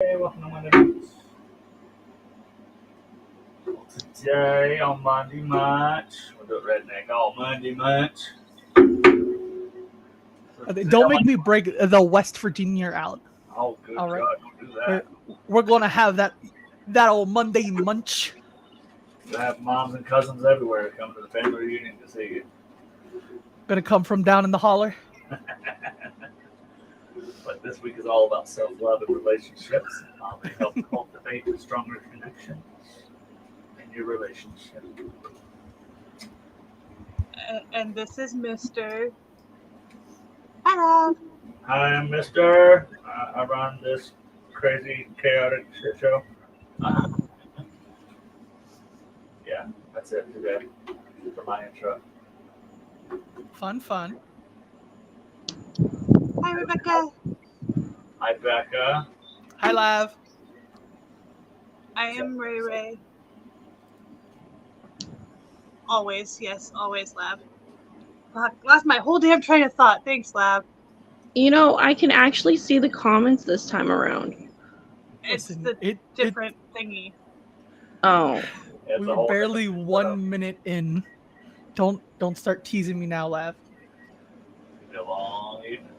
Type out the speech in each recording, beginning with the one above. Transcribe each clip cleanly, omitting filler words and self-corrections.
Hey, welcome to Monday Nights. Today on Monday Munch, we'll do it redneck all Monday Munch. Don't make me break the West Virginia out. Oh, good All right. God, don't do that. We're going to have that old Monday Munch. We'll have moms and cousins everywhere come to the family reunion to see you. Going to come from down in the holler. But this week is all about self-love and relationships. They help cultivate a stronger connection in your relationship. And this is Mr. Hello. Hi, I'm Mr. I run this crazy, chaotic shit show. Yeah, that's it today for my intro. Fun. Hi, Rebecca. Hi, Becca. Hi, Lav. I am Ray Ray. Always, yes, always, Lab. Fuck, lost my whole damn train of thought. Thanks, Lab. You know, I can actually see the comments this time around. It's Listen, the different thingy. Oh. It's We a were whole barely different 1 minute in. Don't start teasing me now, Lav. It's a long evening.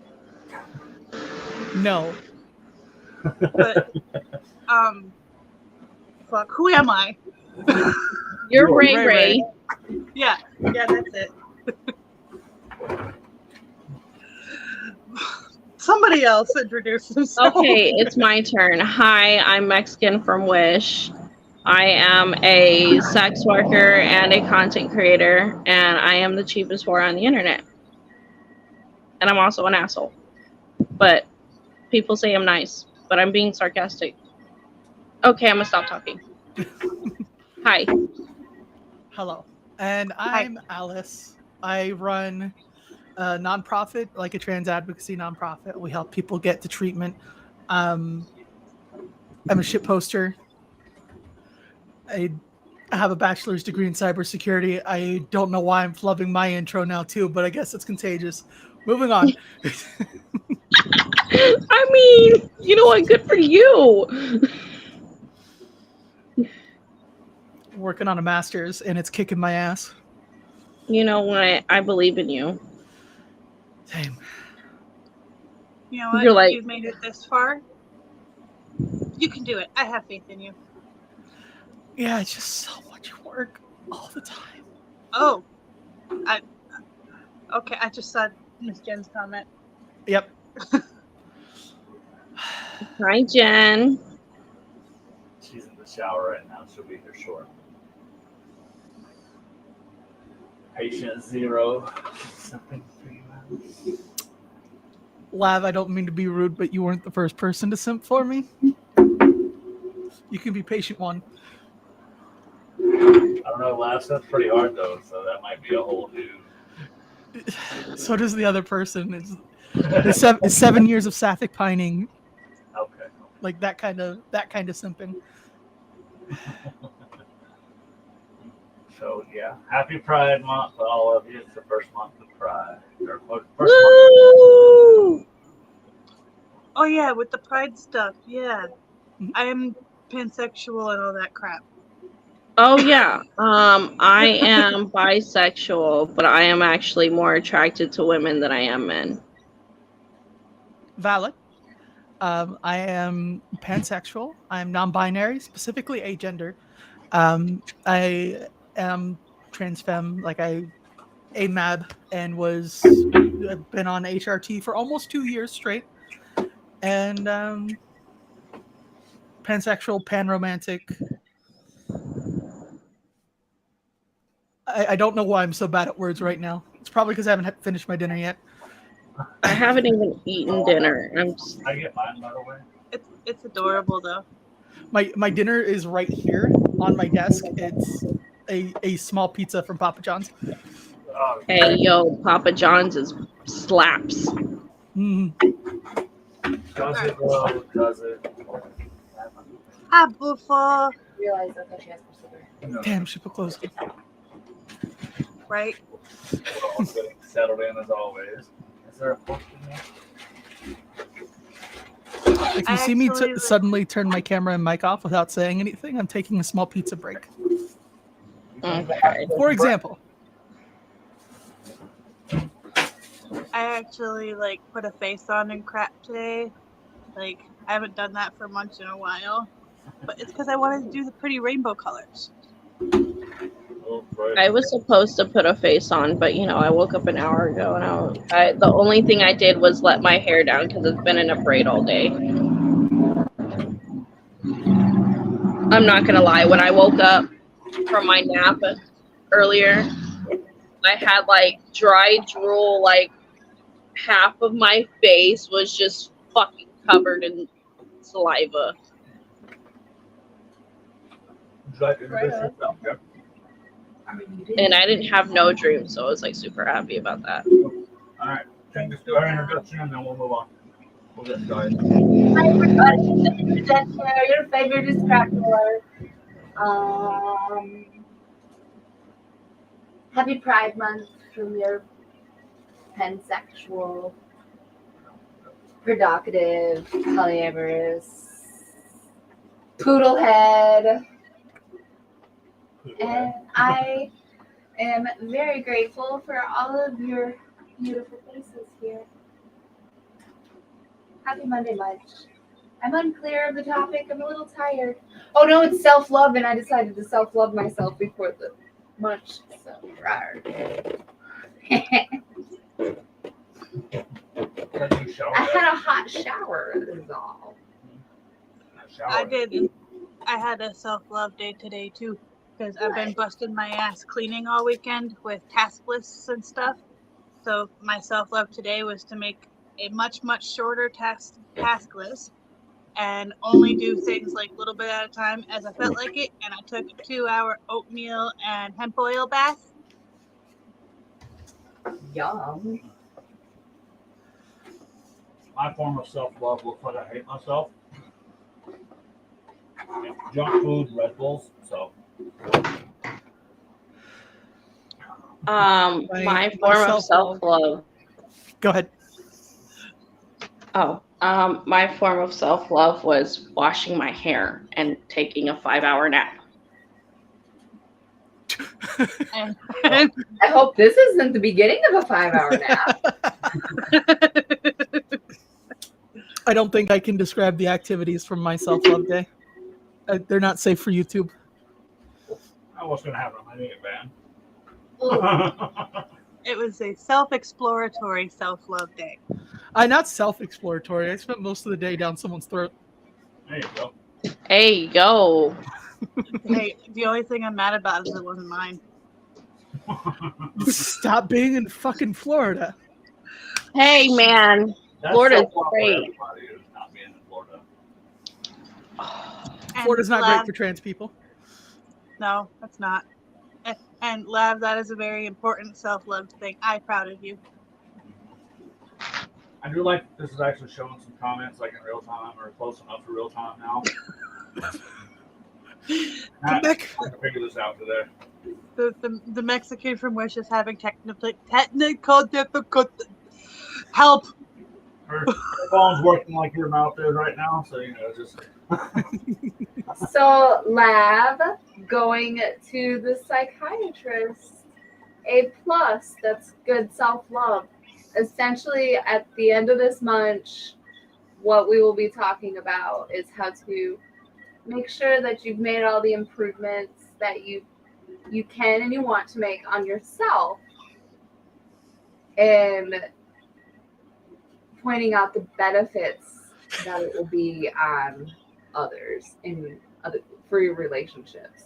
No. But, fuck, who am I? You're Ray Ray Ray. Yeah, that's it. Somebody else introduce themselves. Okay, it's my turn. Hi, I'm Mexican from Wish. I am a sex worker and a content creator, and I am the cheapest whore on the internet. And I'm also an asshole. But people say I'm nice, but I'm being sarcastic. Okay, I'm gonna stop talking. Hi. Hello. And I'm Alice. I run a nonprofit, like a trans advocacy nonprofit. We help people get to treatment. I'm a shit poster. I have a bachelor's degree in cybersecurity. I don't know why I'm flubbing my intro now too, but I guess it's contagious. Moving on. I mean, you know what? Good for you. Working on a master's and it's kicking my ass. You know what? I believe in you. Same. You know what? You're like, You've made it this far. You can do it. I have faith in you. Yeah, it's just so much work all the time. Oh. Okay, I just saw Miss Jen's comment. Yep. hi, Jen. She's in the shower right now. She'll be here shortly. Patient zero. Something for you. Lav, I don't mean to be rude, but you weren't the first person to simp for me. You can be patient one. I don't know. Last stuff's pretty hard though, so that might be a whole new. So does the other person. It's 7 years of sapphic pining. Okay. Like that kind of simping. So yeah, happy Pride Month to all of you. It's the first month of Pride. Woo! Oh yeah, with the pride stuff. Yeah, I am pansexual and all that crap. Oh yeah. I am bisexual, but I am actually more attracted to women than I am men. Valid. I am pansexual. I'm non-binary, specifically agender. I am trans femme, like AMAB, and I've been on HRT for almost 2 years straight. And pansexual, panromantic. I don't know why I'm so bad at words right now. It's probably because I haven't finished my dinner yet. I haven't even eaten dinner. I get mine by the way. It's adorable though. My dinner is right here on my desk. It's a small pizza from Papa John's. Oh, Hey, yo, Papa John's is slaps. Mm. Does it, bro? Does it? Hi, Buffalo. Realize that she has No. Damn, she put clothes on. Right? We're all getting settled in as always. Is there a book in there? If you I see me actually, like- suddenly turn my camera and mic off without saying anything, I'm taking a small pizza break. Okay. For example. I actually like put a face on and crap today. Like I haven't done that for months in a while, but it's because I wanted to do the pretty rainbow colors. Oh, right. I was supposed to put a face on, but I woke up an hour ago and the only thing I did was let my hair down because it's been in a braid all day. I'm not gonna lie, when I woke up from my nap earlier, I had like dry drool, like half of my face was just fucking covered in saliva. And I didn't have no dreams, so I was like super happy about that. All right, take this our introduction and then we'll move on. We'll get started. Hi everybody, your favorite distractor. Happy Pride Month from your pansexual, provocative, polyamorous, poodlehead. And I am very grateful for all of your beautiful faces here. Happy Monday lunch. I'm unclear of the topic. I'm a little tired. Oh no, it's self-love, and I decided to self-love myself before the lunch. So rawr. I had a hot shower, is all. I did. I had a self-love day today too, because I've been busting my ass cleaning all weekend with task lists and stuff. So my self-love today was to make a much shorter task list and only do things like a little bit at a time as I felt like it. And I took a 2-hour oatmeal and hemp oil bath. Yum. My form of self-love looks like I hate myself. Junk food, Red Bulls, so. My form of self-love. Go ahead. My form of self-love was washing my hair and taking a 5-hour nap. And I hope this isn't the beginning of a 5-hour nap. I don't think I can describe the activities from my self-love day. They're not safe for YouTube. I was going to have it. I need it banned. it was a self-exploratory self-love day. Not self-exploratory. I spent most of the day down someone's throat. There you go. Hey, yo. Hey, the only thing I'm mad about is it wasn't mine. Stop being in fucking Florida. Hey, man. That's Florida's self-love for great. everybody who's not being in Florida. And Florida's not Lav, great for trans people. No, that's not. And Lav, that is a very important self-love thing. I'm proud of you. I do like this is actually showing some comments like in real time or close enough for real time now. Come back. I can figure this out today. The Mexican from Wish is having technical difficulty. Help! Her phone's working like your mouth is right now, so just. So, Lab, going to the psychiatrist, A+, that's good self-love. Essentially, at the end of this month, what we will be talking about is how to make sure that you've made all the improvements that you can and you want to make on yourself, and pointing out the benefits that it will be on others for your relationships.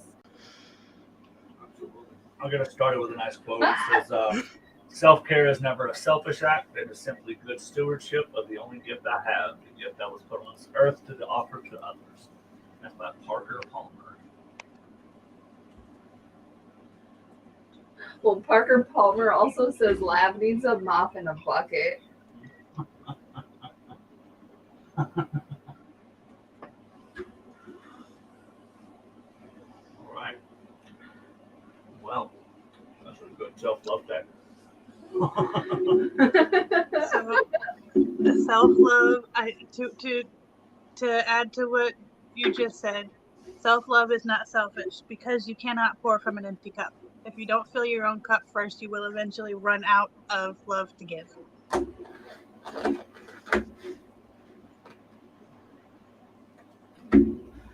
I'll get us started with a nice quote. It says, self-care is never a selfish act. It is simply good stewardship of the only gift I have, the gift that was put on this earth to offer to others. That's by Parker Palmer. Well, Parker Palmer also says Lab needs a mop and a bucket. All right. Well, that's a good self-love day. So the self-love, to add to what you just said, self-love is not selfish because you cannot pour from an empty cup. If you don't fill your own cup first, you will eventually run out of love to give.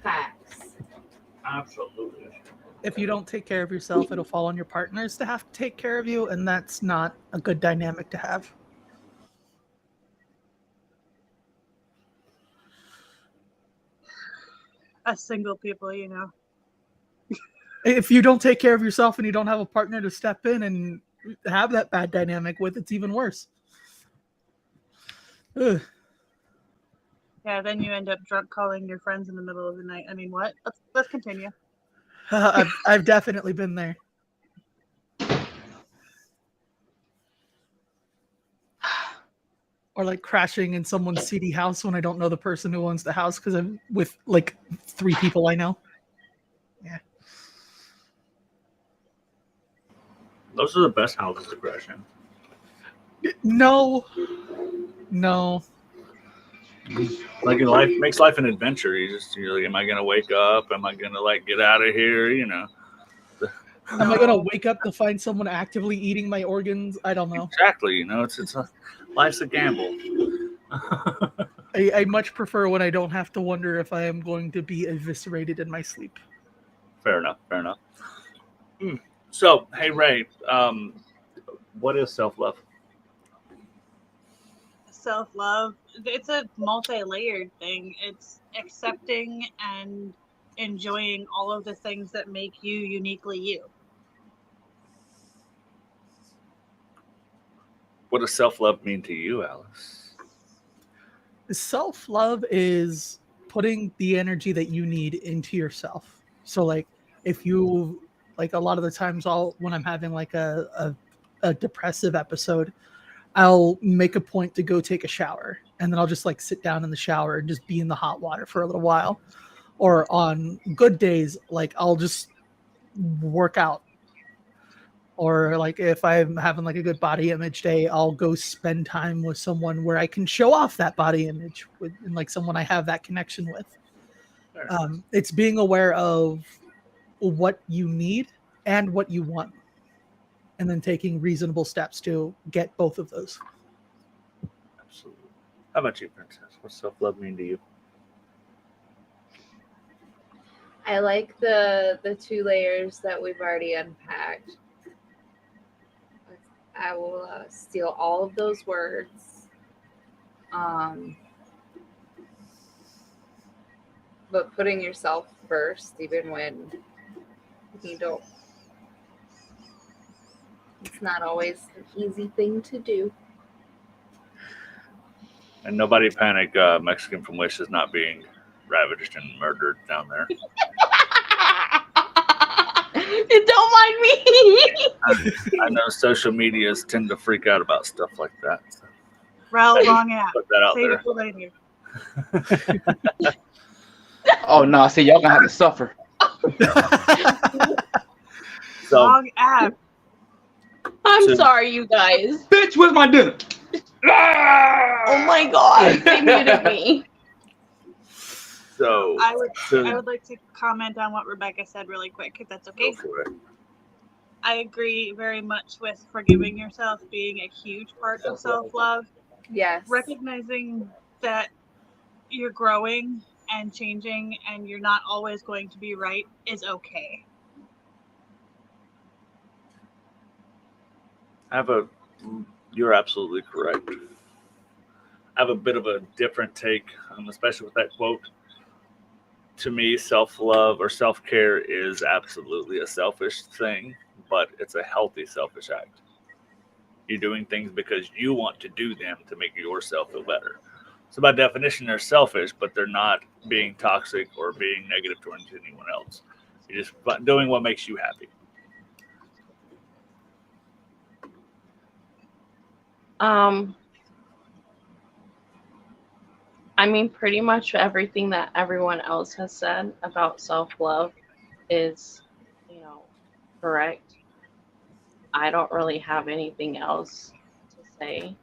Facts. Absolutely. If you don't take care of yourself, it'll fall on your partners to have to take care of you, and that's not a good dynamic to have. Us single people, you know. If you don't take care of yourself and you don't have a partner to step in and have that bad dynamic with, it's even worse. Ugh. Yeah, then you end up drunk calling your friends in the middle of the night. I mean, what? Let's continue. I've definitely been there. Or like crashing in someone's seedy house when I don't know the person who owns the house because I'm with like 3 people I know. Yeah. Those are the best houses to crash in. No. Like life makes life an adventure. You're like, am I gonna wake up? Am I gonna like get out of here? You know. Am I gonna wake up to find someone actively eating my organs? I don't know. Exactly. You know, life's a gamble. I much prefer when I don't have to wonder if I am going to be eviscerated in my sleep. Fair enough. So, hey Ray, what is self-love? Self-love, it's a multi-layered thing. It's accepting and enjoying all of the things that make you uniquely you. What does self-love mean to you, Alice? Self-love is putting the energy that you need into yourself. So like if you like a lot of the times when I'm having like a depressive episode, I'll make a point to go take a shower, and then I'll just like sit down in the shower and just be in the hot water for a little while. Or on good days, like I'll just work out. Or like if I'm having like a good body image day, I'll go spend time with someone where I can show off that body image with, and like someone I have that connection with. It's being aware of what you need and what you want, and then taking reasonable steps to get both of those. Absolutely. How about you, Princess? What's self-love mean to you? I like the 2 layers that we've already unpacked. I will steal all of those words. But putting yourself first, even when you don't, it's not always an easy thing to do. And nobody panic, Mexican from Wish is not being ravaged and murdered down there. Don't mind me. I know social medias tend to freak out about stuff like that. So Rel, wrong app. put that out Save there. it for later. Oh no! See, y'all gonna have to suffer. So, Wrong app. I'm sorry, you guys. Bitch, where's my dinner? Oh my god, they muted me. so I would like to comment on what Rebecca said really quick, if that's okay. go for it. I agree very much with forgiving yourself being a huge part of self-love. Yes. Recognizing that you're growing and changing and you're not always going to be right is okay. You're absolutely correct. I have a bit of a different take, especially with that quote. To me, self-love or self-care is absolutely a selfish thing, but it's a healthy selfish act. You're doing things because you want to do them to make yourself feel better. So by definition, they're selfish, but they're not being toxic or being negative towards anyone else. You're just doing what makes you happy. I mean, pretty much everything that everyone else has said about self-love is, correct. I don't really have anything else to say.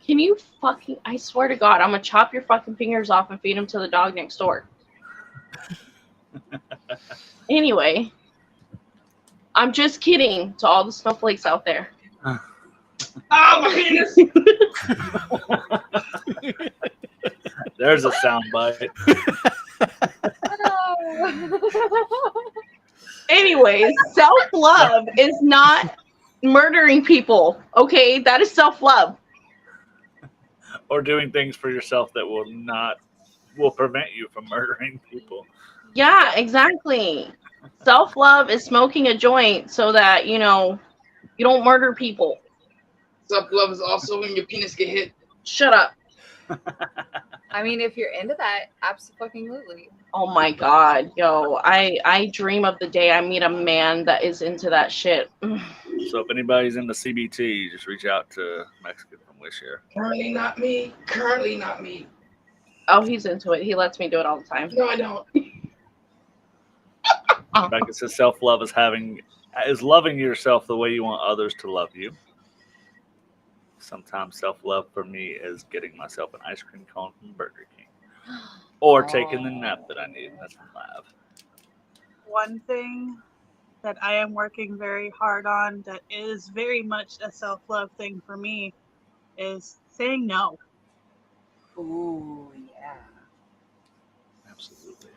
Can you fucking, I swear to God, I'm gonna chop your fucking fingers off and feed them to the dog next door. Anyway, I'm just kidding to all the snowflakes out there. Oh my goodness! There's a sound bite. Anyways, self-love is not murdering people. Okay, that is self-love. Or doing things for yourself that will prevent you from murdering people. Yeah, exactly. Self-love is smoking a joint so that, you don't murder people. Self-love is also when your penis get hit. Shut up. I mean, if you're into that, absolutely. Oh my God, yo, I dream of the day I meet a man that is into that shit. So if anybody's into CBT, just reach out to Mexican from Wish here. Currently not me. Currently not me. Oh, he's into it. He lets me do it all the time. No, I don't. Rebecca says self-love is loving yourself the way you want others to love you. Sometimes self-love for me is getting myself an ice cream cone from Burger King. Or taking the nap that I need. That's from Lav. One thing that I am working very hard on that is very much a self-love thing for me is saying no. Ooh, yeah. Absolutely.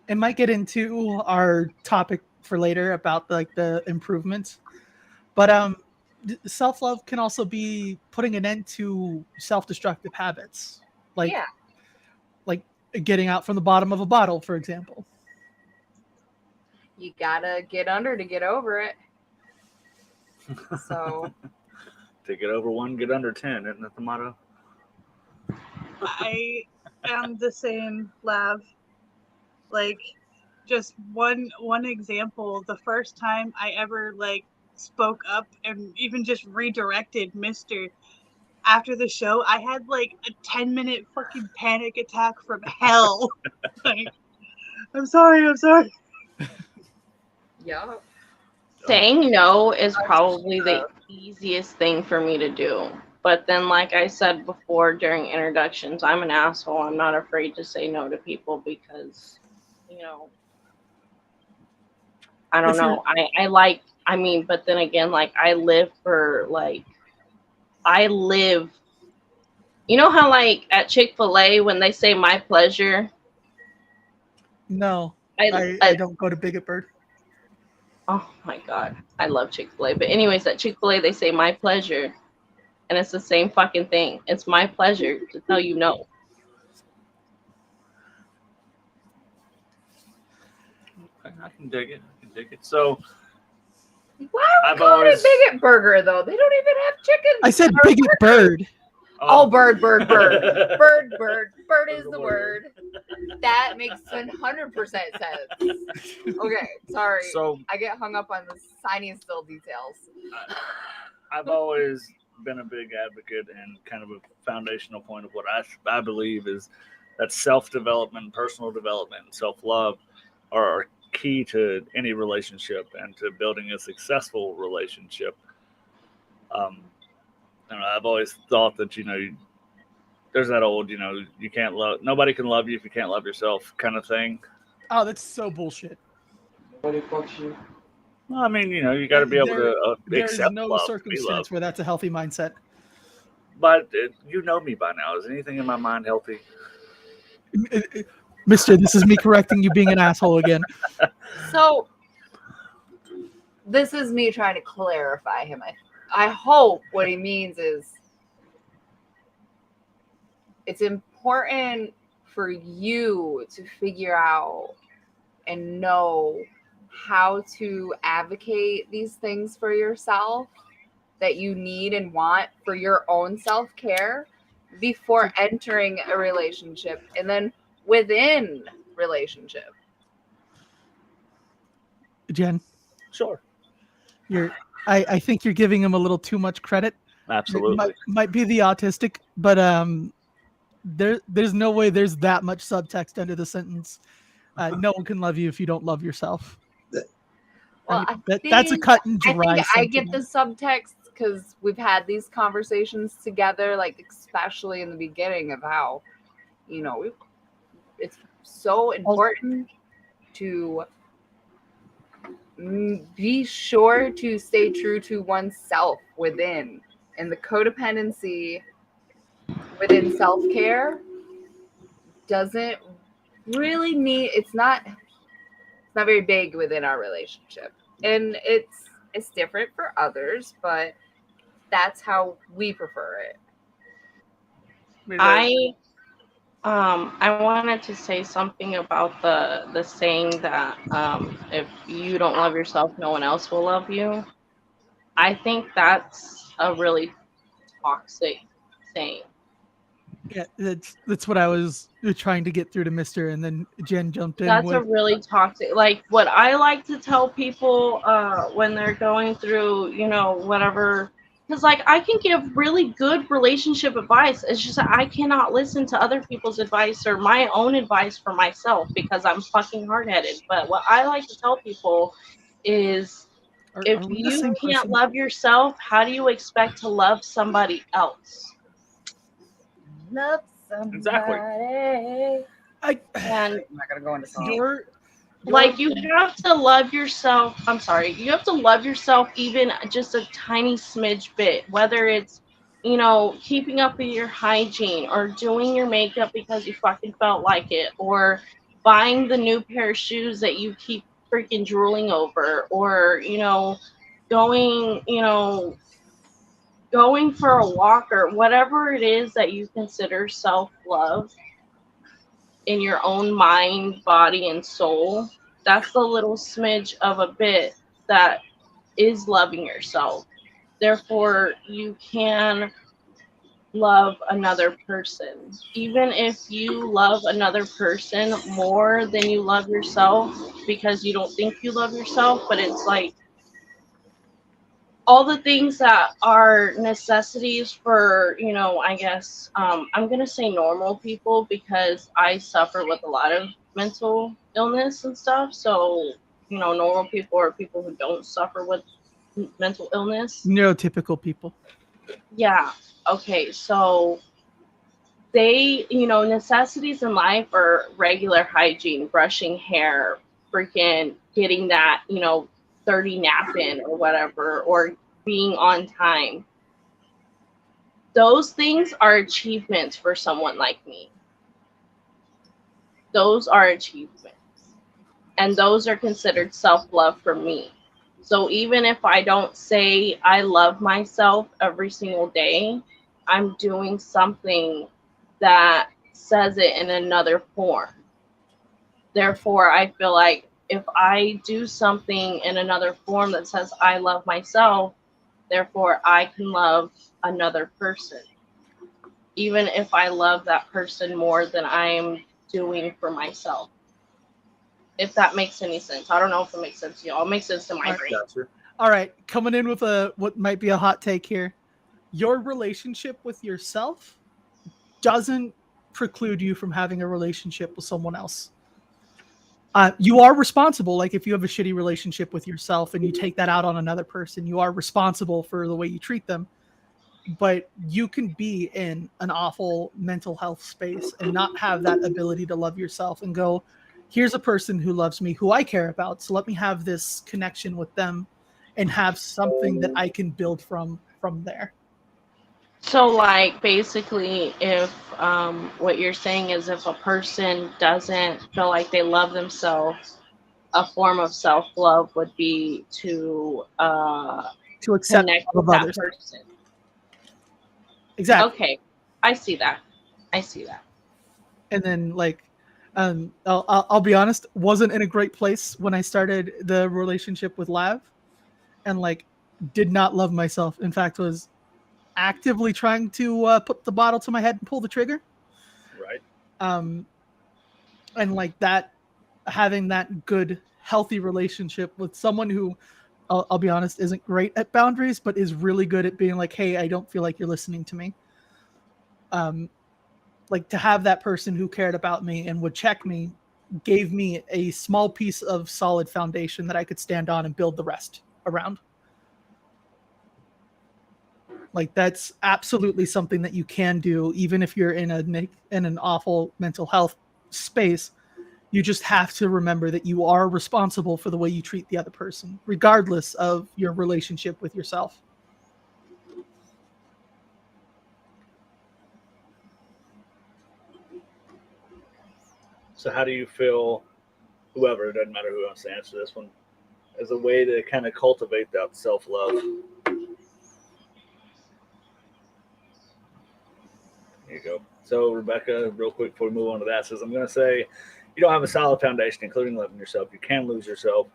It might get into our topic for later about the improvements, but self-love can also be putting an end to self-destructive habits, like getting out from the bottom of a bottle, for example. You gotta get under to get over it. So To get over 1, get under 10. Isn't that the motto? I am the same, Lav. Like, just one example, the first time I ever spoke up and even just redirected Mr. After the show, I had a 10-minute fucking panic attack from hell. I'm sorry. yeah. Saying no is probably the easiest thing for me to do. But then, like I said before during introductions, I'm an asshole. I'm not afraid to say no to people because, I don't know. But then again, I live, you know how at Chick-fil-A when they say my pleasure? No, I don't go to Bigot Bird. Oh my God. I love Chick-fil-A. But anyways, at Chick-fil-A, they say my pleasure. And it's the same fucking thing. It's my pleasure to tell you no. I can dig it. So, Why are we calling it Bigot Burger though? They don't even have chicken. I said Bigot Bird. Oh, bird. Bird is the word. That makes 100% sense. Okay, sorry. So I get hung up on the tiniest little details. I've always been a big advocate and kind of a foundational point of what I believe is that self-development, personal development, and self-love are key to any relationship and to building a successful relationship. I've always thought that, there's that old, nobody can love you if you can't love yourself kind of thing. Oh, that's so bullshit. Nobody fucks you. Well, I mean, you got to be able to There's accept no love, circumstance where that's a healthy mindset. But you know me by now. Is anything in my mind healthy? Mister, this is me correcting you being an asshole again. So, this is me trying to clarify him. I hope what he means is it's important for you to figure out and know how to advocate these things for yourself that you need and want for your own self-care before entering a relationship and then within relationship. Jen, Sure. I think you're giving him a little too much credit. Absolutely. Might be the autistic, but there's no way there's that much subtext under the sentence. No one can love you if you don't love yourself. Well, that's a cut and dry. I get the subtext because we've had these conversations together, like especially in the beginning of how, it's so important to be sure to stay true to oneself within, and the codependency within self-care doesn't really need, it's not very big within our relationship, and it's different for others, but that's how we prefer it. I wanted to say something about the saying that if you don't love yourself, no one else will love you. I think that's a really toxic saying. Yeah, that's what I was trying to get through to Mister, and then Jen jumped in That's with. a really toxic. Like what I like to tell people when they're going through, whatever. Because like I can give really good relationship advice. It's just that I cannot listen to other people's advice or my own advice for myself because I'm fucking hard-headed. But what I like to tell people is, if Are we the you same can't person? love yourself, how do you expect to love somebody else? Love somebody. Exactly. And I'm not gonna go into song. like you have to love yourself. I'm sorry. You have to love yourself even just a tiny smidge bit, whether it's, keeping up with your hygiene or doing your makeup because you fucking felt like it, or buying the new pair of shoes that you keep freaking drooling over, or, going, going for a walk, or whatever it is that you consider self-love in your own mind, body, and soul. That's the little smidge of a bit that is loving yourself. Therefore, you can love another person. Even if you love another person more than you love yourself because you don't think you love yourself, but it's like all the things that are necessities for, I guess, I'm going to say normal people because I suffer with a lot of mental illness and stuff. So, normal people are people who don't suffer with mental illness. Neurotypical people. Yeah. Okay. So they, necessities in life are regular hygiene, brushing hair, freaking getting that, 30 nap in or whatever, or being on time. Those things are achievements for someone like me. Those are achievements. And those are considered self-love for me. So even if I don't say I love myself every single day, I'm doing something that says it in another form. Therefore, I feel like if I do something in another form that says I love myself, therefore I can love another person, even if I love that person more than I'm doing for myself. If that makes any sense. I don't know if it makes sense to y'all. It makes sense to my brain. Gotcha. All right, coming in with what might be a hot take here. Your relationship with yourself doesn't preclude you from having a relationship with someone else. You are responsible. Like if you have a shitty relationship with yourself and you take that out on another person, you are responsible for the way you treat them. But you can be in an awful mental health space and not have that ability to love yourself and go, here's a person who loves me, who I care about. So let me have this connection with them and have something that I can build from there. So, like, basically, if what you're saying is if a person doesn't feel like they love themselves, a form of self-love would be to Accept connect of with that others. person. Exactly. Okay, I see that. And then I'll be honest, wasn't in a great place when I started the relationship with Lav, and did not love myself. In fact, was actively trying to put the bottle to my head and pull the trigger. Right. And that, having that good, healthy relationship with someone who, I'll be honest, isn't great at boundaries, but is really good at being like, hey, I don't feel like you're listening to me. To have that person who cared about me and would check me gave me a small piece of solid foundation that I could stand on and build the rest around. Like that's absolutely something that you can do, even if you're in an awful mental health space. You just have to remember that you are responsible for the way you treat the other person, regardless of your relationship with yourself. So how do you feel, whoever, it doesn't matter who wants to answer this one, as a way to kind of cultivate that self-love? There you go. So Rebecca, real quick before we move on to that, says, I'm going to say, you don't have a solid foundation, including loving yourself. You can lose yourself.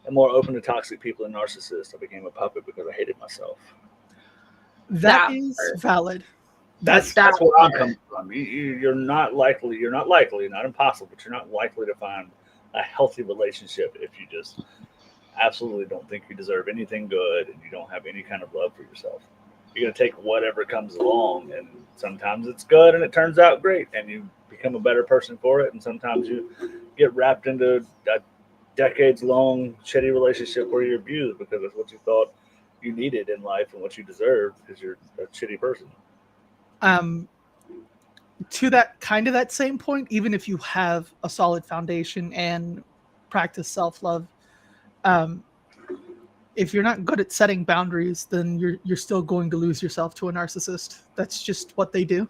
I'm more open to toxic people and narcissists. I became a puppet because I hated myself. That is valid. That's where I'm coming from. You're not impossible, but you're not likely to find a healthy relationship if you just absolutely don't think you deserve anything good and you don't have any kind of love for yourself. You're going to take whatever comes along, and sometimes it's good and it turns out great and you become a better person for it, and sometimes you get wrapped into a decades-long shitty relationship where you're abused because that's what you thought you needed in life and what you deserve because you're a shitty person. To that same point, even if you have a solid foundation and practice self-love, if you're not good at setting boundaries, then you're still going to lose yourself to a narcissist. That's just what they do.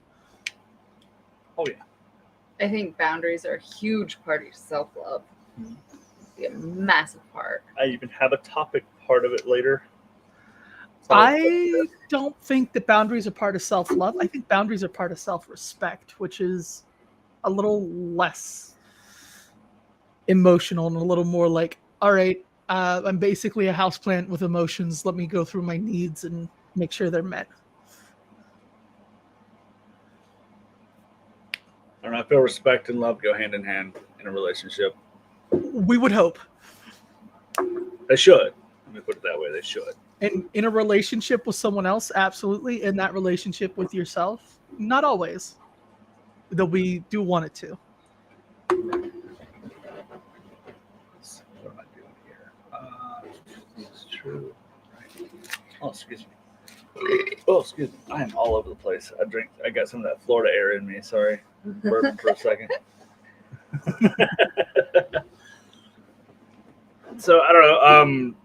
Oh yeah. I think boundaries are a huge part of self-love. A massive part. I even have a topic part of it later. I don't think that boundaries are part of self-love. I think boundaries are part of self-respect, which is a little less emotional and a little more like, all right, I'm basically a houseplant with emotions. Let me go through my needs and make sure they're met. I don't know. I feel respect and love go hand in hand in a relationship. We would hope. They should. Let me put it that way. They should. And in a relationship with someone else, absolutely. In that relationship with yourself, not always. Though we do want it to. What am I doing here? This is true. Oh, excuse me. Oh, excuse me. I am all over the place. I got some of that Florida air in me. Sorry. Burping for a second. So, I don't know.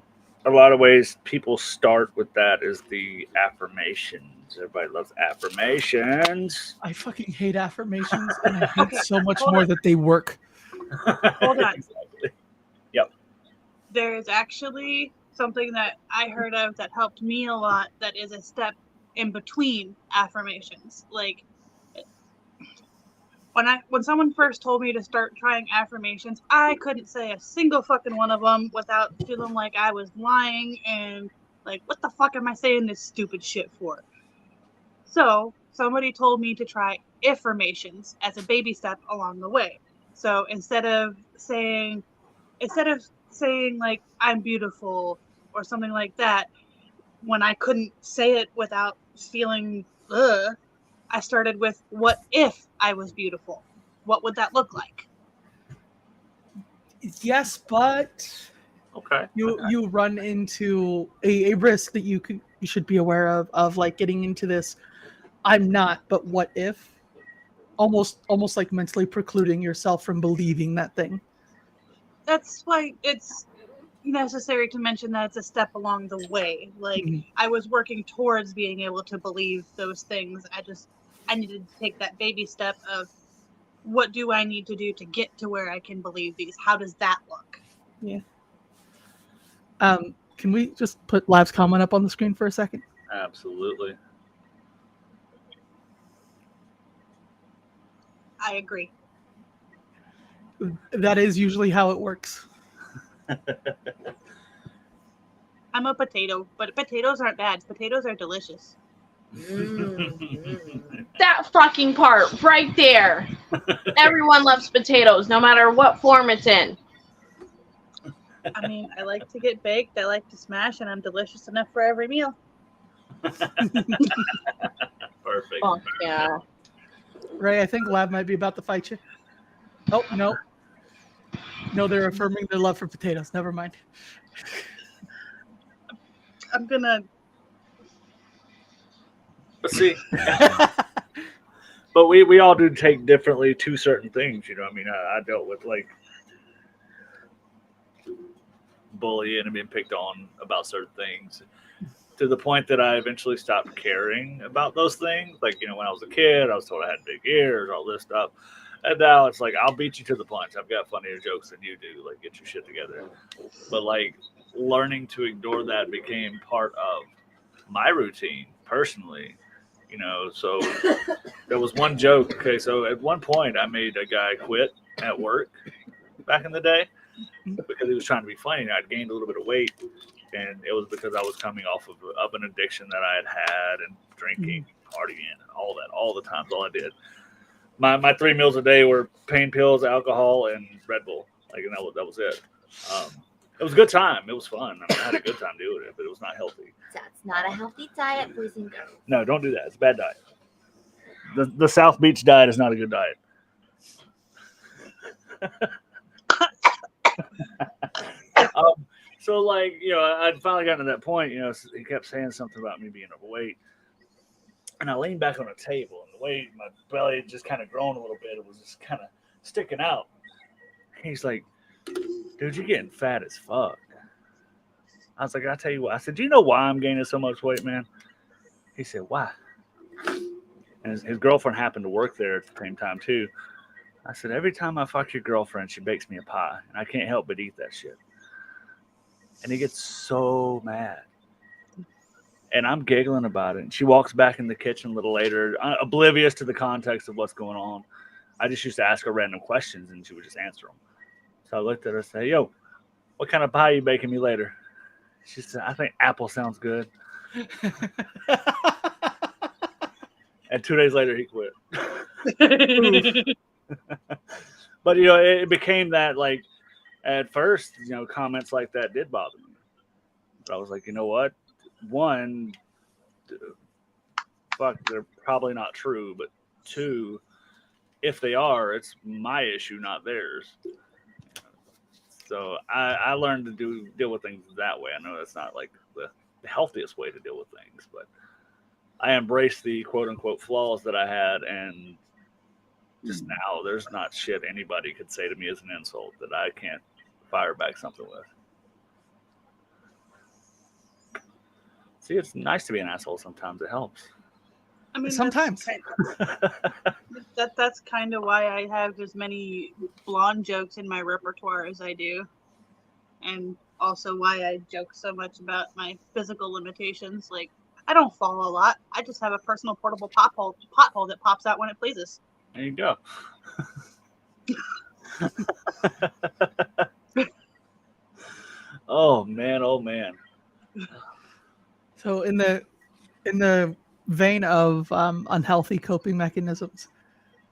A lot of ways people start with that is the affirmations. Everybody loves affirmations. I fucking hate affirmations, and I hate so much more that they work. Hold on. Exactly. Yep. There is actually something that I heard of that helped me a lot that is a step in between affirmations. Like when someone first told me to start trying affirmations, I couldn't say a single fucking one of them without feeling like I was lying and like, what the fuck am I saying this stupid shit for? So somebody told me to try affirmations as a baby step along the way. So instead of saying like I'm beautiful or something like that, when I couldn't say it without feeling I started with, what if I was beautiful? What would that look like? Yes, but Okay. you run into a risk that you should be aware of like getting into this I'm not, but what if? Almost like mentally precluding yourself from believing that thing. That's why it's necessary to mention that it's a step along the way. Like I was working towards being able to believe those things. I needed to take that baby step of what do I need to do to get to where I can believe these? How does that look? Yeah. Can we just put Lab's comment up on the screen for a second? Absolutely. I agree. That is usually how it works. I'm a potato, but potatoes aren't bad. Potatoes are delicious. That fucking part right there. Everyone loves potatoes, no matter what form it's in. I mean, I like to get baked, I like to smash, and I'm delicious enough for every meal. Perfect. Oh, yeah. Ray, I think Lab might be about to fight you. Oh, no. No, they're affirming their love for potatoes. Never mind. But see, but we all do take differently to certain things. You know, I mean, I dealt with like bullying and being picked on about certain things to the point that I eventually stopped caring about those things. Like, you know, when I was a kid, I was told I had big ears, all this stuff. And now it's like, I'll beat you to the punch. I've got funnier jokes than you do. Like, get your shit together. But, like, learning to ignore that became part of my routine personally. You know, so there was one joke. Okay, so at one point, I made a guy quit at work back in the day because he was trying to be funny. And I'd gained a little bit of weight, and it was because I was coming off of an addiction that I had and drinking, partying, and all that, all the times, all I did. My 3 meals a day were pain pills, alcohol, and Red Bull. Like, and that was it. It was a good time. It was fun. I mean, I had a good time doing it, but it was not healthy. That's not a healthy diet, boys and girls. No, don't do that. It's a bad diet. The South Beach diet is not a good diet. So, like, you know, I'd finally gotten to that point. You know, he kept saying something about me being overweight. And I leaned back on a table, and the way my belly had just kind of grown a little bit, it was just kind of sticking out. He's like, dude, you're getting fat as fuck. I was like, I'll tell you what. I said, do you know why I'm gaining so much weight, man? He said, why? And his girlfriend happened to work there at the same time, too. I said, every time I fuck your girlfriend, she bakes me a pie, and I can't help but eat that shit. And he gets so mad. And I'm giggling about it. And she walks back in the kitchen a little later, oblivious to the context of what's going on. I just used to ask her random questions, and she would just answer them. So I looked at her and said, yo, what kind of pie are you baking me later? She said, I think apple sounds good. And 2 days later, he quit. But, you know, it became that, like, at first, you know, comments like that did bother me. But I was like, you know what? One, fuck, they're probably not true. But two, if they are, it's my issue, not theirs. So I learned to deal with things that way. I know that's not like the healthiest way to deal with things, but I embraced the quote unquote flaws that I had, and just now there's not shit anybody could say to me as an insult that I can't fire back something with. See, it's nice to be an asshole sometimes. It helps. I mean, Sometimes. That's kind of why I have as many blonde jokes in my repertoire as I do, and also why I joke so much about my physical limitations. Like, I don't fall a lot. I just have a personal portable pothole that pops out when it pleases. There you go. Oh man, oh man. So in the vein of unhealthy coping mechanisms,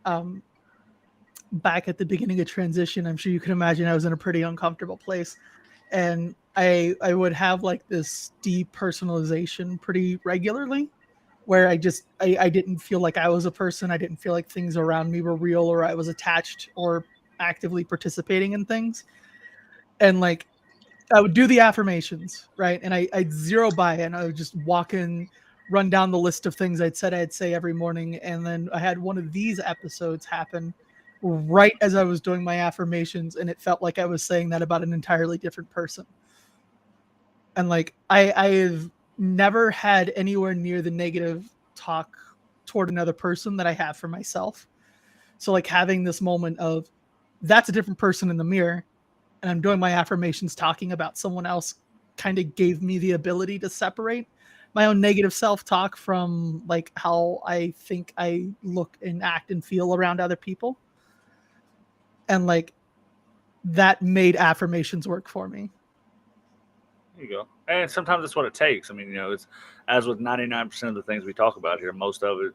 back at the beginning of transition, I'm sure you can imagine I was in a pretty uncomfortable place, and I would have like this depersonalization pretty regularly, where I didn't feel like I was a person. I didn't feel like things around me were real, or I was attached or actively participating in things. And like, I would do the affirmations, right? And I'd zero by it, and I would just walk in, run down the list of things I'd said I'd say every morning. And then I had one of these episodes happen right as I was doing my affirmations, and it felt like I was saying that about an entirely different person. And like, I've never had anywhere near the negative talk toward another person that I have for myself. So like, having this moment of, that's a different person in the mirror, and I'm doing my affirmations talking about someone else, kind of gave me the ability to separate my own negative self-talk from like how I think I look and act and feel around other people. And like, that made affirmations work for me. There you go. And sometimes that's what it takes. I mean, you know, it's as with 99% of the things we talk about here, most of it,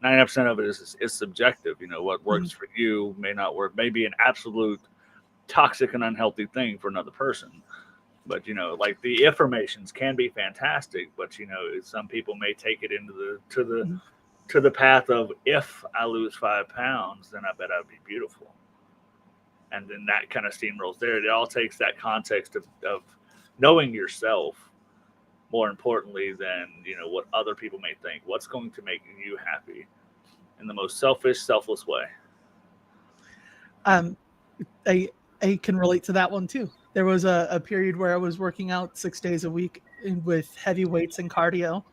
99% of it is subjective. You know, what works for you may not work, may be an absolute toxic and unhealthy thing for another person. But, you know, like the affirmations can be fantastic, but, you know, some people may take it into the path of, if I lose 5 pounds, then I bet I'd be beautiful. And then that kind of steamrolls there. It all takes that context of knowing yourself more importantly than what other people may think. What's going to make you happy in the most selfish, selfless way? I can relate to that one too. There was a period where I was working out 6 days a week with heavy weights and cardio,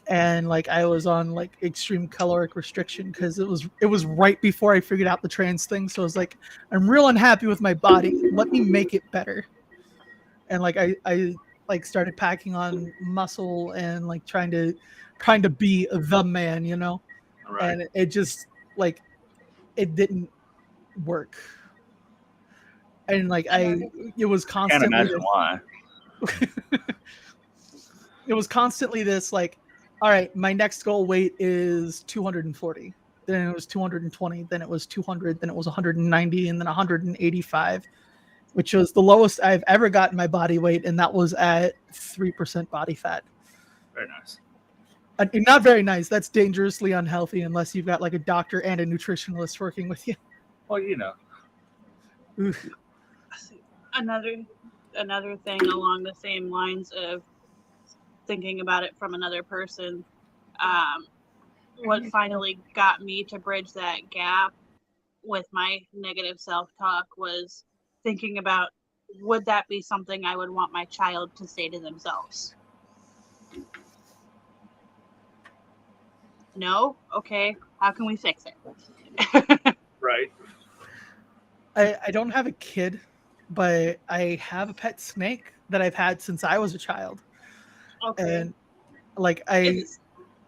and like I was on like extreme caloric restriction because it was right before I figured out the trans thing. So I was like, I'm real unhappy with my body. Let me make it better. And like I like started packing on muscle and like trying to be the man, Right. and it just like it didn't work. And like it was Can't constantly imagine why. it was constantly this like, all right, my next goal weight is 240, then it was 220, then it was 200, then it was 190, and then 185, which was the lowest I've ever gotten my body weight, and that was at 3% body fat. Very nice. Not very nice. That's dangerously unhealthy unless you've got like a doctor and a nutritionalist working with you. Well, Oof. Another thing along the same lines of thinking about it from another person, what finally got me to bridge that gap with my negative self-talk was thinking about, would that be something I would want my child to say to themselves? No? Okay. How can we fix it? Right. I don't have a kid, but I have a pet snake that I've had since I was a child. Okay. And like Is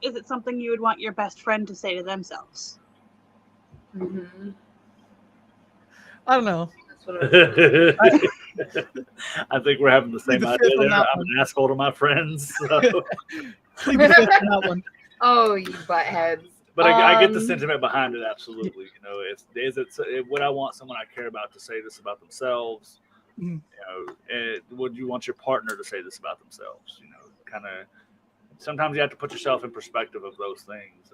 it something you would want your best friend to say to themselves? Mm-hmm. I don't know. That's what it was. I think we're having the same the idea fifth on there. that I'm one. an asshole to my friends. So. Plead the fifth on that one. Oh, you buttheads. But I get the sentiment behind it, absolutely. Would I want someone I care about to say this about themselves? Mm. Would you want your partner to say this about themselves? Kind of. Sometimes you have to put yourself in perspective of those things.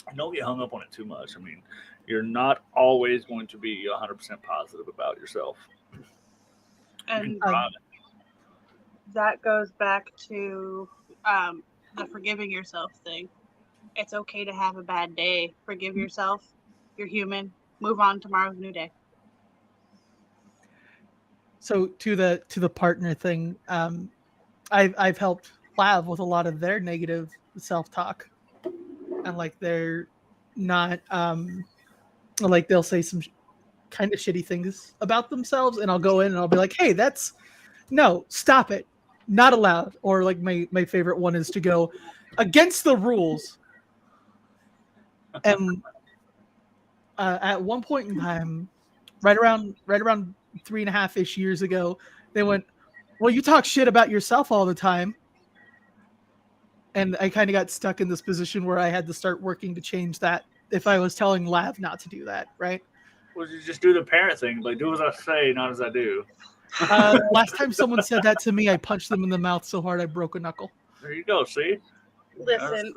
And don't get hung up on it too much. I mean, you're not always going to be 100% positive about yourself. And that goes back to the forgiving yourself thing. It's okay to have a bad day. Forgive yourself. You're human. Move on. Tomorrow's a new day. So to the partner thing, I've helped Lav with a lot of their negative self-talk, and like they're not like they'll say some kind of shitty things about themselves, and I'll go in and I'll be like, hey, no, stop it, not allowed. Or like my favorite one is to go against the rules. And at one point in time, right around 3.5-ish years ago, they went, well, you talk shit about yourself all the time. And I kind of got stuck in this position where I had to start working to change that if I was telling Lav not to do that, right? Well, you just do the parent thing. Like, do as I say, not as I do. Last time someone said that to me, I punched them in the mouth so hard I broke a knuckle. There you go, see? Listen,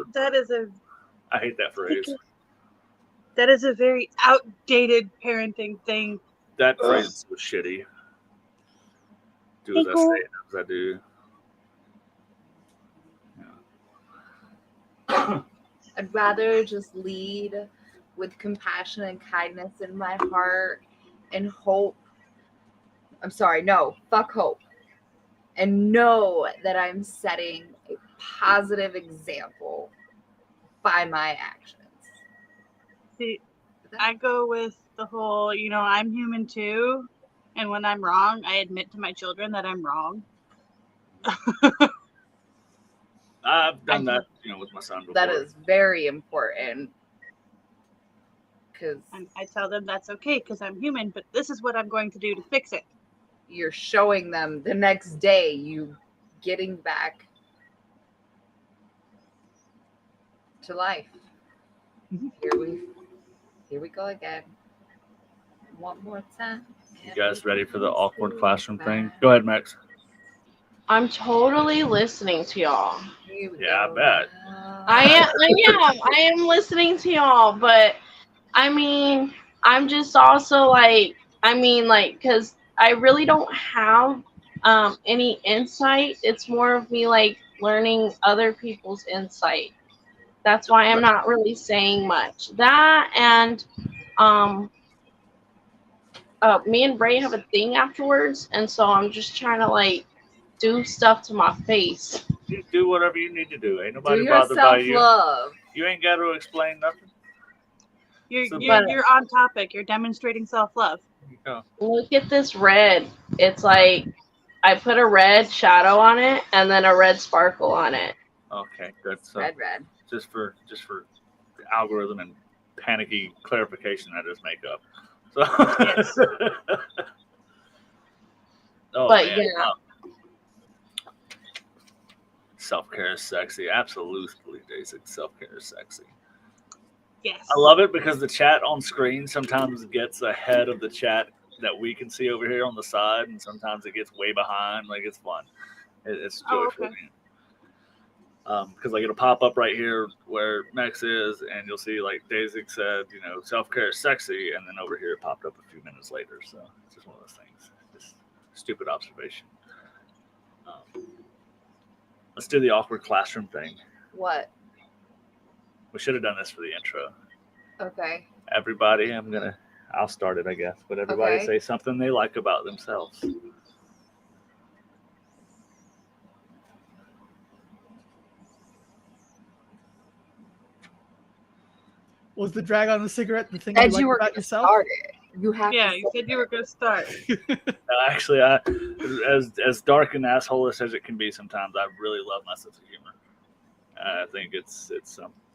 I hate that phrase. That is a very outdated parenting thing. That phrase was shitty. Do as I say, not as I do. Yeah. I'd rather just lead with compassion and kindness in my heart and hope. I'm sorry, no, fuck hope. And know that I'm setting a positive example by my actions. See, I go with the whole, I'm human too. And when I'm wrong, I admit to my children that I'm wrong. I've done that, with my son before. That is very important. Because I tell them that's okay because I'm human, but this is what I'm going to do to fix it. You're showing them the next day you getting back to life. Here we go again. One more time. You guys ready for the awkward classroom thing? Go ahead, Max. I'm totally listening to y'all. Yeah, I bet. I am listening to y'all, but I mean, I'm just also because I really don't have any insight. It's more of me like learning other people's insight. That's why I'm not really saying much. That and me and Bray have a thing afterwards, and so I'm just trying to like do stuff to my face. You do whatever you need to do. Ain't Do nobody your bothered by self you. love. You ain't got to explain nothing. You're on topic. You're demonstrating self-love. Yeah. Look at this red. It's like I put a red shadow on it and then a red sparkle on it. Okay, good. So Red. just for the algorithm and panicky clarification, I just make up. So. Yes. Oh, But man. yeah. Self-care is sexy. Absolutely, basic self-care is sexy. Yes. I love it because the chat on screen sometimes gets ahead of the chat that we can see over here on the side, and sometimes it gets way behind. Like, it's fun. It's joyful. Okay. Because like it'll pop up right here where Max is, and you'll see like Daisy said, self-care is sexy, and then over here it popped up a few minutes later. So it's just one of those things. Just stupid observation. Let's do the awkward classroom thing. What? We should have done this for the intro. Okay. Everybody, I'll start it, I guess. But everybody Okay. say something they like about themselves. Was the drag on the cigarette the thing Said you you like were about gonna yourself? start it. You have Yeah, to. you said you were gonna start. Actually, as dark and asshole-ish as it can be sometimes, I really love my sense of humor. I think it's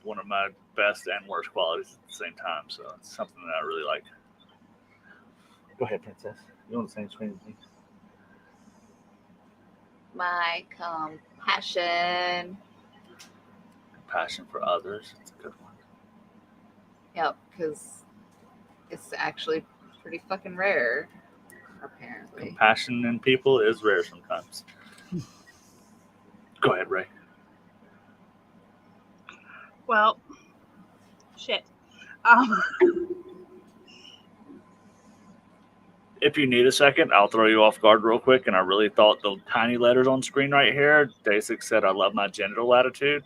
one of my best and worst qualities at the same time. So it's something that I really like. Go ahead, Princess. You on the same screen as me? My compassion. Passion for others. It's a good one. Yep, because it's actually pretty fucking rare, apparently. Compassion in people is rare sometimes. Go ahead, Ray. Well, shit. If you need a second, I'll throw you off guard real quick. And I really thought the tiny letters on screen right here, Dasik said, "I love my genital attitude."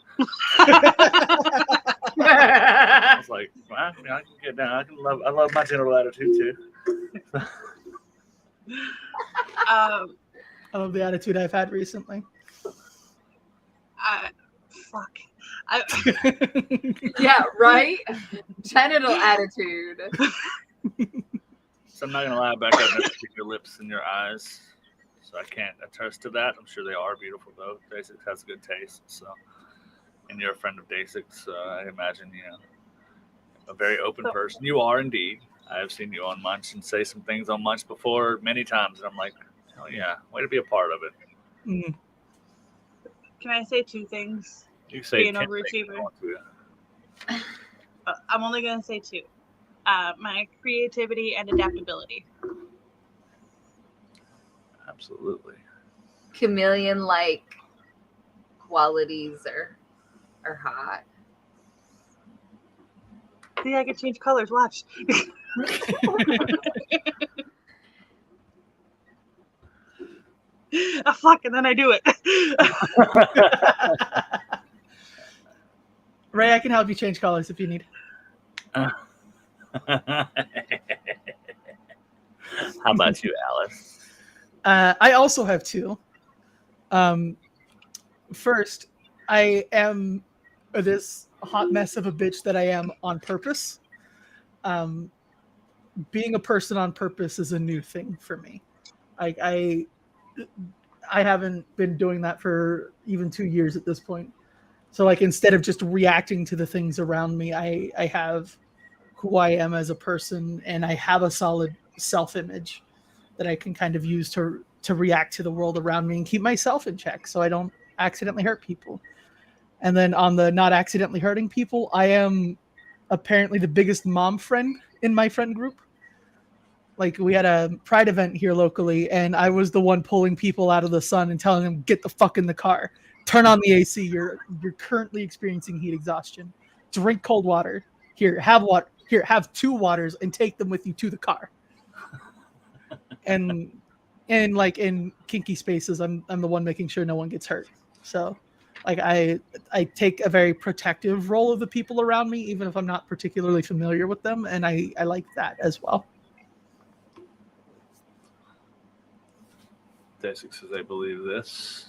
I was like, well, I can get down. I love my genital attitude too. I love the attitude I've had recently. Fuck. Yeah, right? Genital attitude. So I'm not gonna lie, Becca, I've never seen your lips and your eyes, so I can't attest to that. I'm sure they are beautiful though. Dasik has good taste, so. And you're a friend of Dasik's, so I imagine a very open person. You are indeed. I have seen you on Munch and say some things on Munch before many times, and I'm like, oh yeah, way to be a part of it. Mm. Can I say two things? You say Being 10 overachiever. things you want to. I'm only gonna say two. My creativity and adaptability. Absolutely. Chameleon-like qualities are hot. See, I can change colors. Watch. Oh, fuck, and then I do it. Ray, I can help you change colors if you need. How about you, Alice? I also have two. First, I am this hot mess of a bitch that I am on purpose. Being a person on purpose is a new thing for me. I haven't been doing that for even 2 years at this point. So like instead of just reacting to the things around me, I have who I am as a person, and I have a solid self-image that I can kind of use to react to the world around me and keep myself in check so I don't accidentally hurt people. And then on the not accidentally hurting people, I am apparently the biggest mom friend in my friend group. Like we had a pride event here locally, and I was the one pulling people out of the sun and telling them, get the fuck in the car, turn on the AC. You're currently experiencing heat exhaustion. Drink cold water. Here, have water. Here, have 2 waters and take them with you to the car. And And like in kinky spaces, I'm the one making sure no one gets hurt. So like I take a very protective role of the people around me, even if I'm not particularly familiar with them, and I like that as well. Desik says, I believe this.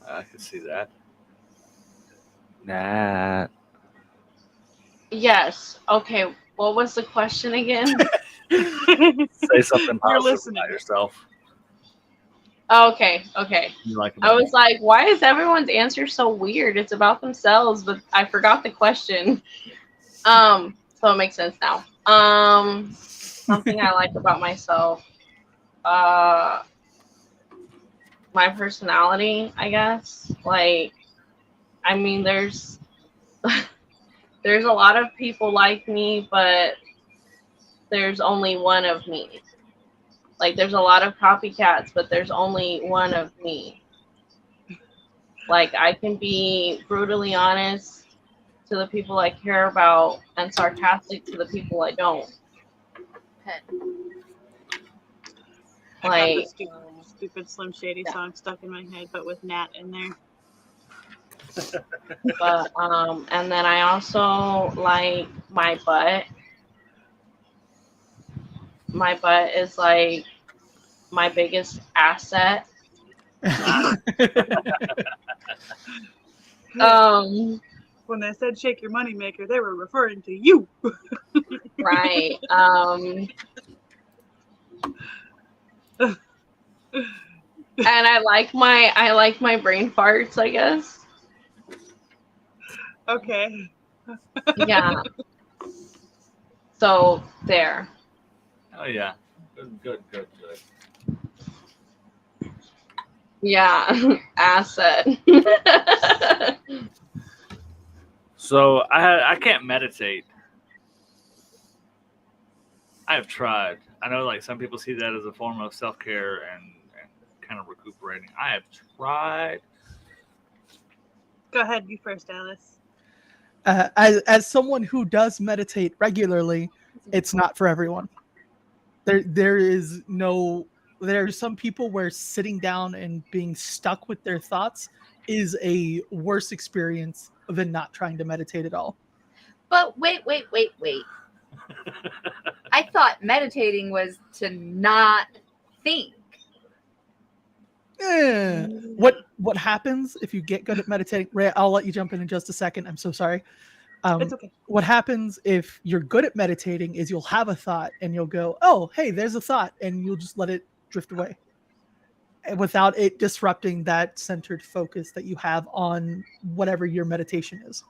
I can see that. Nah. Yes. Okay. What was the question again? Say something positive listening. about yourself. Okay. You like I was like, why is everyone's answer so weird? It's about themselves, but I forgot the question. So it makes sense now. Something I like about myself. My personality, I guess. Like, I mean, there's a lot of people like me, but there's only one of me. Like, there's a lot of copycats, but there's only one of me. Like, I can be brutally honest to the people I care about and sarcastic to the people I don't. I got Like, the stupid Slim Shady song stuck in my head, but with Nat in there. but and then I also like my butt. My butt is like my biggest asset. When they said shake your money maker, they were referring to you. Right. And I like my brain farts, I guess. Okay. Yeah. So there. Oh yeah. Good. Yeah. Asset. So I can't meditate. I have tried. I know like some people see that as a form of self-care and kind of recuperating. I have tried. Go ahead, you first, Alice. As someone who does meditate regularly, it's not for everyone. There's some people where sitting down and being stuck with their thoughts is a worse experience than not trying to meditate at all. But wait. I thought meditating was to not think. What happens if you get good at meditating? Ray, I'll let you jump in just a second. I'm so sorry. It's okay. What happens if you're good at meditating is you'll have a thought and you'll go, oh, hey, there's a thought, and you'll just let it drift away without it disrupting that centered focus that you have on whatever your meditation is.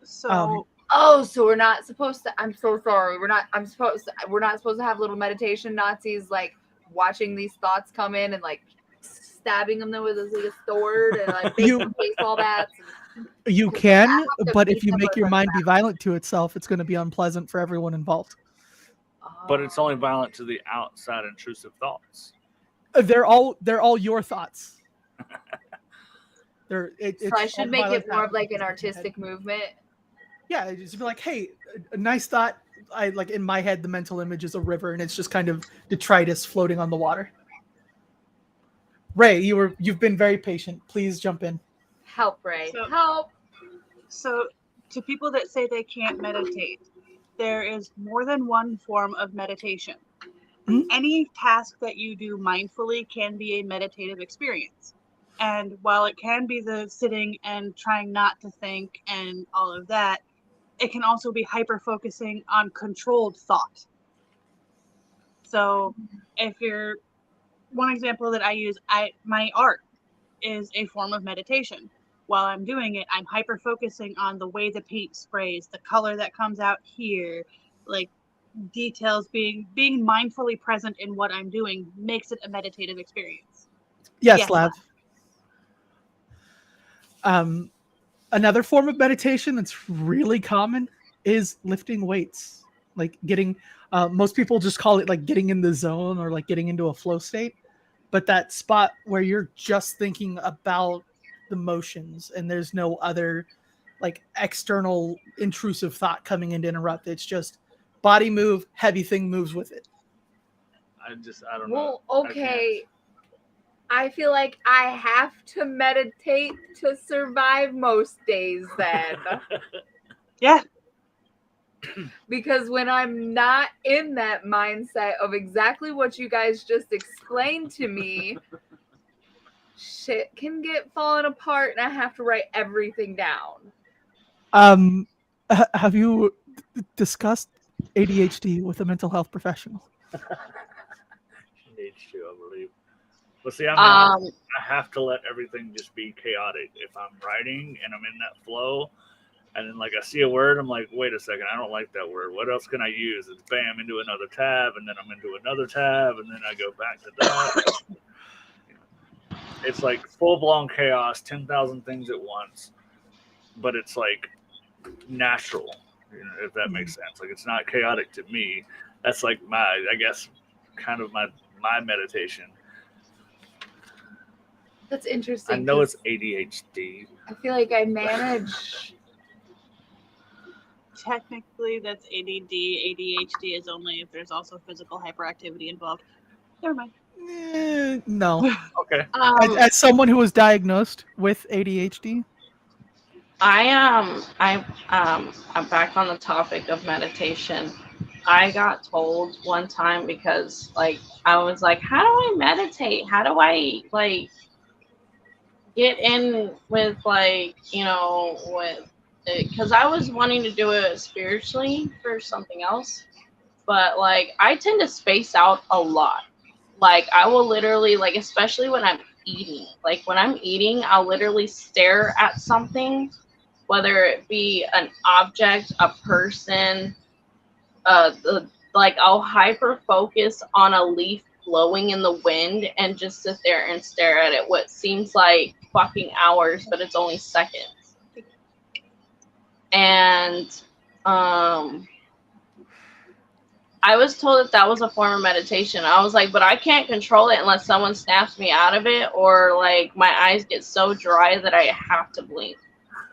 So so we're not supposed to. I'm so sorry. We're not supposed to have little meditation Nazis like watching these thoughts come in and like stabbing them with a sword and like making them baseball bats. You can, but if you make your mind be violent to itself, it's going to be unpleasant for everyone involved. But it's only violent to the outside intrusive thoughts. They're all your thoughts. So I should make it more of like an artistic movement. Yeah, just be like, hey, a nice thought. I like in my head, the mental image is a river, and it's just kind of detritus floating on the water. Ray, you've been very patient. Please jump in. Help, Ray. Help. So, to people that say they can't meditate, there is more than one form of meditation. Mm-hmm. Any task that you do mindfully can be a meditative experience. And while it can be the sitting and trying not to think and all of that, it can also be hyper-focusing on controlled thought. So, one example that I use, my art is a form of meditation. While I'm doing it, I'm hyper-focusing on the way the paint sprays, the color that comes out here, like details, being mindfully present in what I'm doing makes it a meditative experience. Yes, Lav. Another form of meditation that's really common is lifting weights. Like getting, most people just call it like getting in the zone or like getting into a flow state. But that spot where you're just thinking about the motions and there's no other like external intrusive thought coming in to interrupt. It's just Body move, heavy thing moves with it. I don't know. Well, okay. I feel like I have to meditate to survive most days then. Yeah. Because when I'm not in that mindset of exactly what you guys just explained to me, shit can get fallen apart and I have to write everything down. Have you discussed ADHD with a mental health professional? She needs to, I believe. Well, see, I have to let everything just be chaotic. If I'm writing and I'm in that flow, and then like I see a word, I'm like, wait a second, I don't like that word. What else can I use? It's bam into another tab, and then I'm into another tab, and then I go back to that. It's like full blown chaos, 10,000 things at once, but it's like natural, if that makes sense. Like it's not chaotic to me. That's like I guess, kind of my meditation. That's interesting. I know it's ADHD. I feel like I manage. Technically, that's ADD. ADHD is only if there's also physical hyperactivity involved. Never mind. No. Okay. As someone who was diagnosed with ADHD, I'm back on the topic of meditation. I got told one time because like I was like, how do I meditate? How do I like get in with like, with it? Because I was wanting to do it spiritually for something else, but like I tend to space out a lot. Like I will literally like, especially when I'm eating, like when I'm eating, I'll literally stare at something, whether it be an object, a person, like I'll hyper focus on a leaf blowing in the wind and just sit there and stare at it what seems like fucking hours, but it's only seconds. And I was told that was a form of meditation. I was like, but I can't control it unless someone snaps me out of it, or like my eyes get so dry that I have to blink.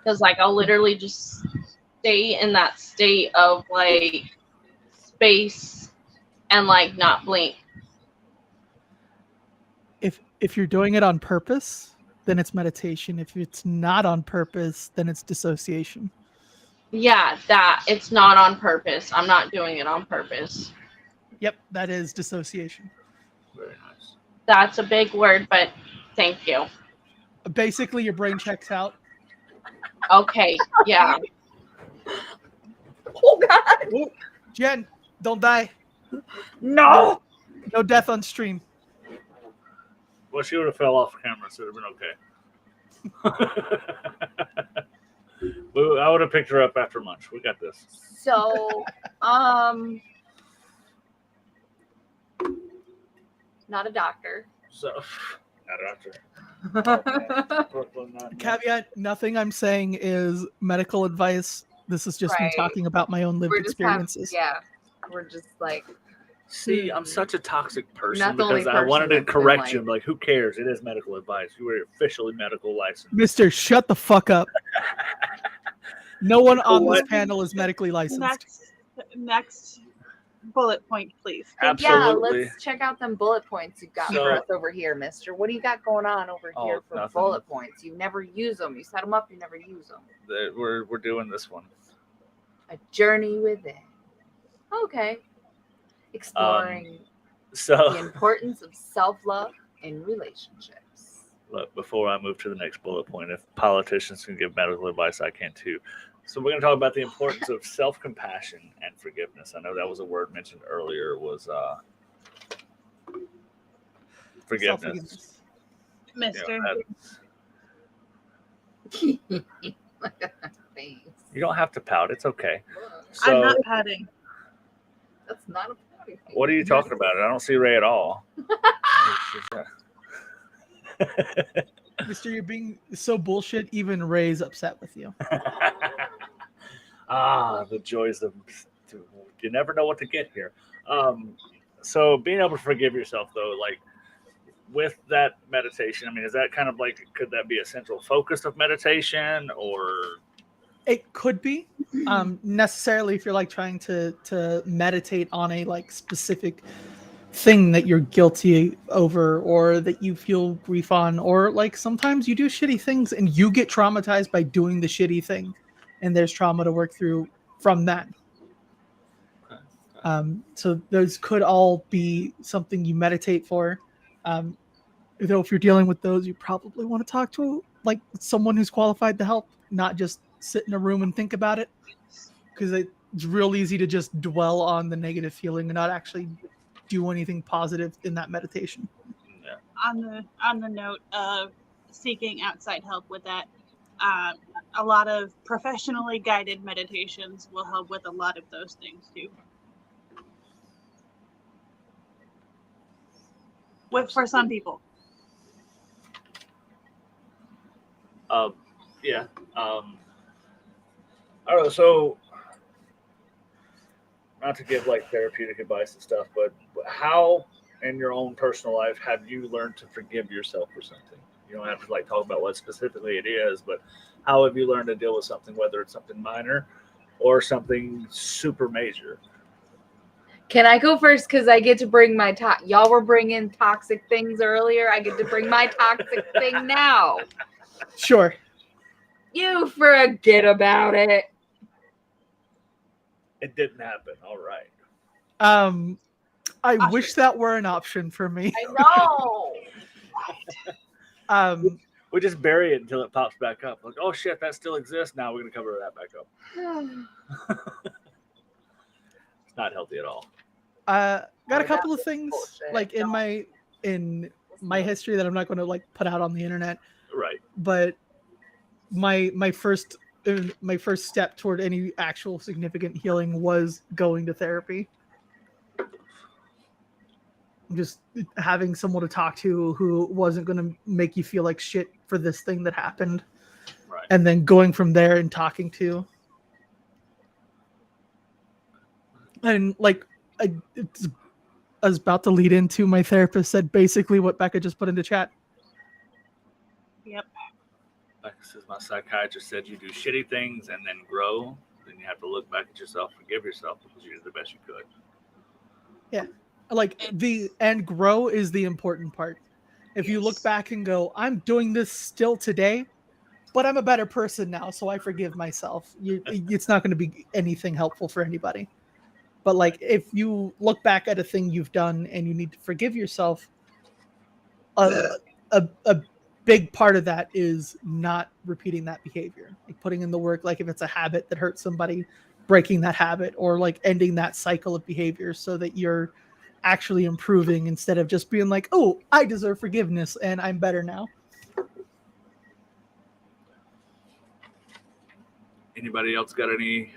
Because like I'll literally just stay in that state of like space and like not blink. if you're doing it on purpose, then it's meditation. If it's not on purpose, then it's dissociation. Yeah, that it's not on purpose. I'm not doing it on purpose. Yep, that is dissociation. Very nice. That's a big word, but thank you. Basically, your brain checks out. Okay, yeah. Oh God! Ooh, Jen, don't die. No! No death on stream. Well, she would have fell off camera, so it would have been okay. I would have picked her up after lunch. We got this. So, not a doctor. So, not after. Brooklyn, not Caveat, nothing I'm saying is medical advice. This is just me Right. talking about my own lived We're just experiences. we're just like, See, I'm such a toxic person Not the only because I wanted to person that's been correct like- you. Like, who cares? It is medical advice. You were officially medical licensed. Mister, shut the fuck up. No one on this What? panel is medically licensed. Next bullet point, please. Absolutely. yeah, let's check out them bullet points you got So- for us over here, mister. What do you got going on over Oh, here for nothing. bullet points? You never use them. You set them up, you never use them. We're doing this one. A journey within. Okay. Exploring the So, importance of self-love in relationships. look, before I move to the next bullet point, if politicians can give medical advice, I can too. So we're going to talk about the importance of self-compassion and forgiveness. I know that was a word mentioned earlier, was forgiveness. Mister. You know, Thanks. you don't have to pout. It's okay. I'm So, not patting. That's not a funny thing. what are you talking about? I don't see Ray at all. Mister, you're being so bullshit, even Ray's upset with you. The joys of you never know what to get here. So being able to forgive yourself, though, like with that meditation, I mean, is that kind of like, could that be a central focus of meditation, or It could be necessarily if you're like trying to meditate on a like specific thing that you're guilty over or that you feel grief on, or like sometimes you do shitty things and you get traumatized by doing the shitty thing and there's trauma to work through from that. So those could all be something you meditate for. Though if you're dealing with those, you probably want to talk to like someone who's qualified to help, not just sit in a room and think about it, because it's real easy to just dwell on the negative feeling and not actually do anything positive in that meditation. Yeah. On the note of seeking outside help with that, a lot of professionally guided meditations will help with a lot of those things too. For some people. Yeah. I don't know. So, not to give like therapeutic advice and stuff, but how in your own personal life have you learned to forgive yourself for something? You don't have to like talk about what specifically it is, but how have you learned to deal with something, whether it's something minor or something super major? Can I go first? Because I get to bring my y'all were bringing toxic things earlier. I get to bring my toxic thing now. Sure. You forget about it. It didn't happen. All right. I wish that were an option for me. I know. We just bury it until it pops back up. Like, oh shit, that still exists. Now we're gonna cover that back up. It's not healthy at all. Got a couple of things like in my history that I'm not going to like put out on the internet. Right. But my first step toward any actual significant healing was going to therapy. Just having someone to talk to who wasn't going to make you feel like shit for this thing that happened. Right. And then going from there and talking to. And like, I was about to lead into my therapist said basically what Becca just put into chat. Yep. Like I says, my psychiatrist said you do shitty things and then grow. Then you have to look back at yourself, forgive yourself because you did the best you could. Yeah. Like and grow is the important part. If you look back and go, I'm doing this still today, but I'm a better person now, so I forgive myself. It's not going to be anything helpful for anybody. But like, if you look back at a thing you've done and you need to forgive yourself, a big part of that is not repeating that behavior. Like putting in the work, like if it's a habit that hurts somebody, breaking that habit or like ending that cycle of behavior so that you're actually improving instead of just being like, oh, I deserve forgiveness and I'm better now. Anybody else got any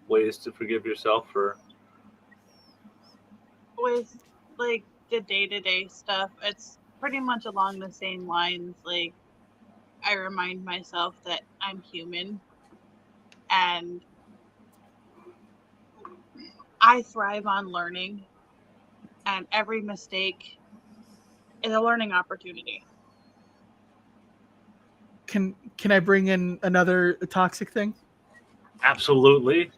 ways to forgive yourself or? With like the day-to-day stuff, it's pretty much along the same lines. Like, I remind myself that I'm human and I thrive on learning, and every mistake is a learning opportunity. Can I bring in another toxic thing? Absolutely.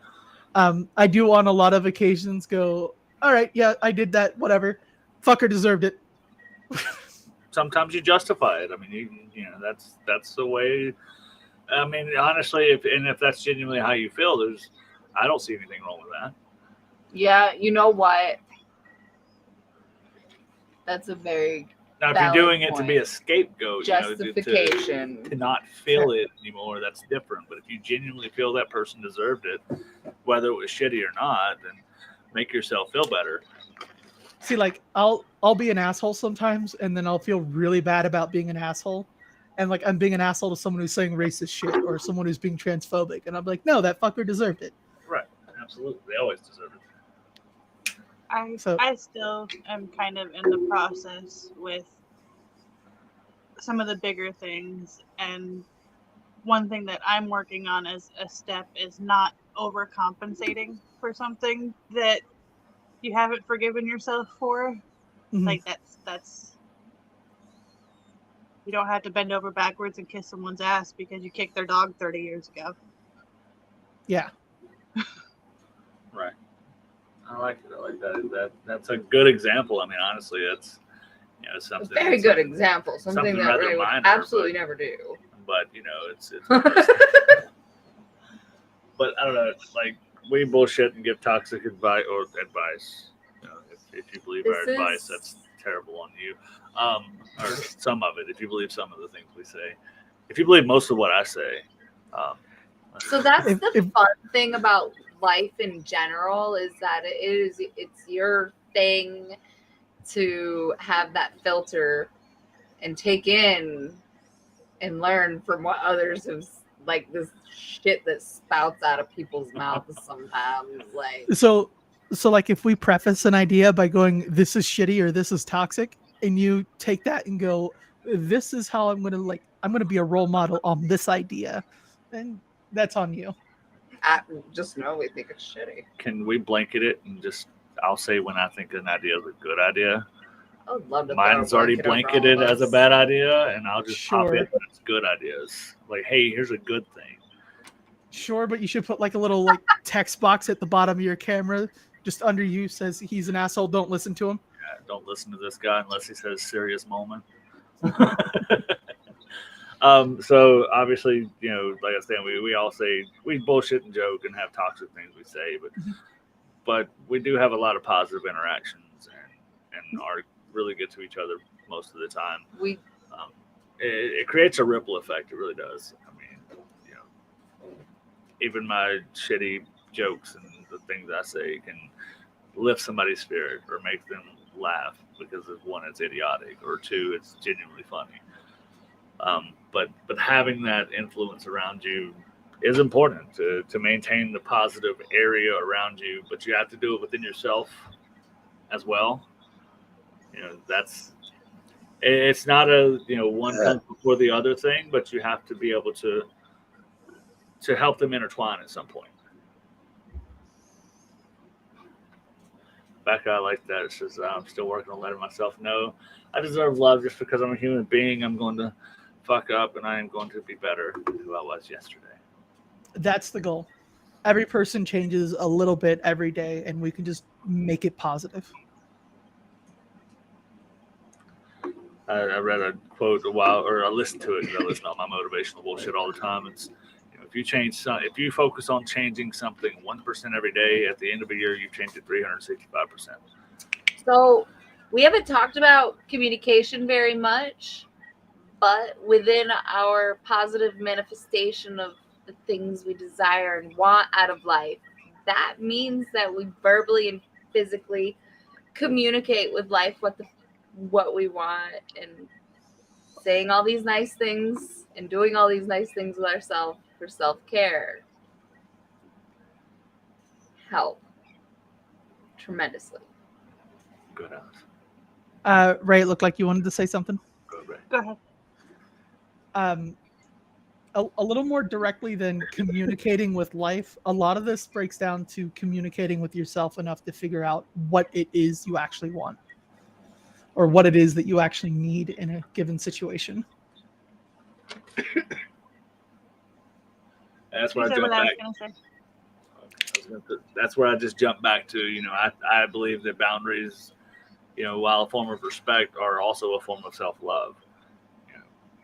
I do on a lot of occasions go, all right, yeah, I did that, whatever. Fucker deserved it. Sometimes you justify it. I mean, you know, that's the way. I mean, honestly, if that's genuinely how you feel, I don't see anything wrong with that. Yeah, you know what? That's a very now if you're doing it to be a scapegoat, justification, you know, to not feel it anymore, that's different. But if you genuinely feel that person deserved it, whether it was shitty or not, then make yourself feel better. See, like I'll be an asshole sometimes, and then I'll feel really bad about being an asshole, and like I'm being an asshole to someone who's saying racist shit or someone who's being transphobic, and I'm like, no, that fucker deserved it. Right, absolutely, they always deserve it. I still am kind of in the process with some of the bigger things, and one thing that I'm working on as a step is not overcompensating for something that you haven't forgiven yourself for. Mm-hmm. Like that's you don't have to bend over backwards and kiss someone's ass because you kicked their dog 30 years ago. Yeah. Right. I like it. I like that. That's a good example. I mean, honestly, that's A something. very good example. Something that rather Ray would minor, absolutely never do. But it's but I don't know. Like, we bullshit and give toxic advice or advice. If you believe our advice, that's terrible on you. Or some of it. If you believe some of the things we say, if you believe most of what I say. So that's the fun thing about life in general, is that it's your thing to have that filter and take in and learn from what others have, like this shit that spouts out of people's mouths sometimes. Like, So like if we preface an idea by going, this is shitty or this is toxic, and you take that and go, this is how I'm gonna be a role model on this idea, then that's on you. just know we think it's shitty. Can we blanket it and just? I'll say when I think an idea is a good idea. I would love to. Mine's already blanketed as a bad idea, and I'll just pop in when it's good ideas. Like, hey, here's a good thing. Sure, but you should put like a little text box at the bottom of your camera, just under you, says he's an asshole. Don't listen to him. Yeah, don't listen to this guy unless he says serious moment. So obviously, like I said, we all say we bullshit and joke and have toxic things we say, but we do have a lot of positive interactions and are really good to each other most of the time. It creates a ripple effect. It really does. I mean, even my shitty jokes and the things I say can lift somebody's spirit or make them laugh because of one, it's idiotic, or two, it's genuinely funny. But having that influence around you is important to maintain the positive area around you, but you have to do it within yourself as well. It's not a one comes before the other thing, but you have to be able to help them intertwine at some point. Becca, I like that. It says, I'm still working on letting myself know I deserve love just because I'm a human being. I'm going to fuck up, and I am going to be better than who I was yesterday. That's the goal. Every person changes a little bit every day, and we can just make it positive. I read a quote a while, or I listened to it. I listen to all my motivational bullshit all the time. It's if you focus on changing something 1% every day, at the end of a year, you've changed it 365%. So we haven't talked about communication very much, but within our positive manifestation of the things we desire and want out of life, that means that we verbally and physically communicate with life what we want, and saying all these nice things and doing all these nice things with ourselves for self-care help tremendously. Good enough. Ray, it looked like you wanted to say something. Go ahead. A little more directly than communicating with life, a lot of this breaks down to communicating with yourself enough to figure out what it is you actually want, or what it is that you actually need in a given situation. That's what I jumped back. That's where I just jumped back to. I believe that boundaries, while a form of respect, are also a form of self-love.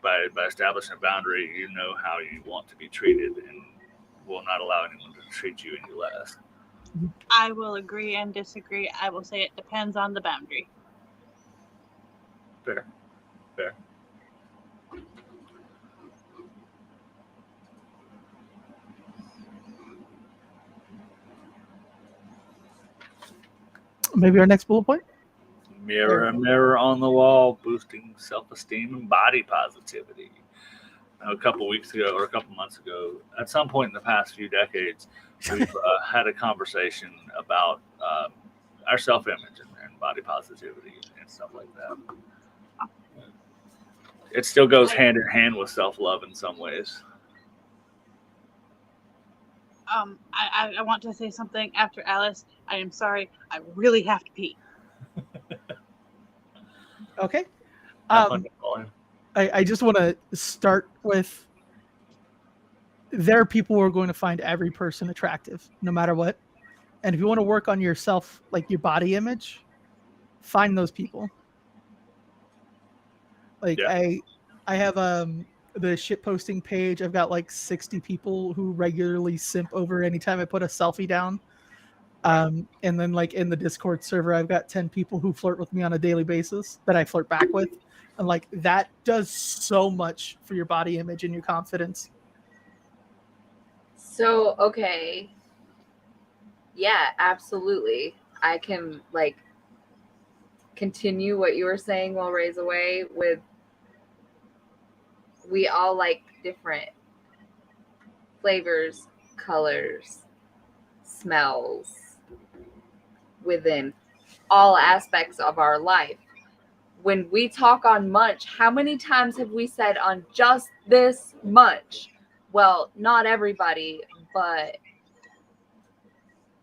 By establishing a boundary, you know how you want to be treated, and will not allow anyone to treat you any less. I will agree and disagree. I will say it depends on the boundary. Fair. Maybe our next bullet point? Mirror on the wall, boosting self-esteem and body positivity. A couple weeks ago, or a couple months ago, at some point in the past few decades, we've had a conversation about our self-image and body positivity and stuff like that. It still goes hand in hand with self-love in some ways. I want to say something after Alice. I am sorry. I really have to pee. Okay. I just want to start with there are people who are going to find every person attractive, no matter what. And if you want to work on yourself, like your body image, find those people. Like Yeah. I have the shit posting page. I've got like 60 people who regularly simp over anytime I put a selfie down. And then like in the Discord server, I've got 10 people who flirt with me on a daily basis that I flirt back with. And like that does so much for your body image and your confidence. So, okay. Yeah, absolutely. I can like continue what you were saying while Ray's away with we all like different flavors, colors, smells within all aspects of our life. When we talk on munch, how many times have we said on just this munch? Well, not everybody, but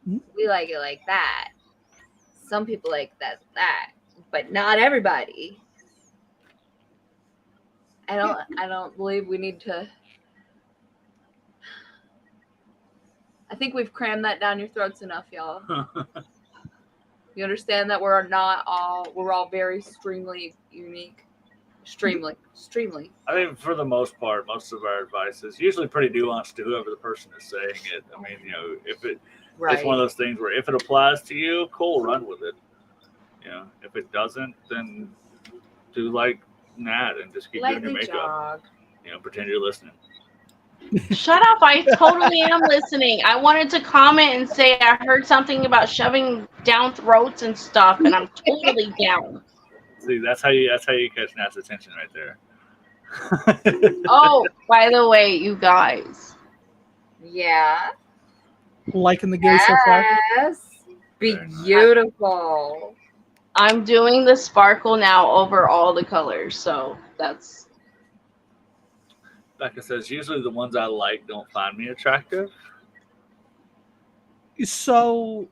we like it like that. Some people like that, but not everybody. I don't believe we need to. I think we've crammed that down your throats enough, y'all. You understand that we're all very extremely unique. Extremely. I mean, for the most part, most of our advice is usually pretty nuanced to whoever the person is saying it. I mean, if it's one of those things where if it applies to you, cool, run with it. If it doesn't, then do like Nat and just keep doing your makeup. Jog. Pretend you're listening. Shut up, I totally am listening. I wanted to comment and say I heard something about shoving down throats and stuff, and I'm totally down. See, that's how you catch Nat's attention right there. Oh, by the way, you guys. Yeah. Liking the gay so far? Yes. Beautiful. I'm doing the sparkle now over all the colors, so that's. Becca says, usually the ones I like don't find me attractive. So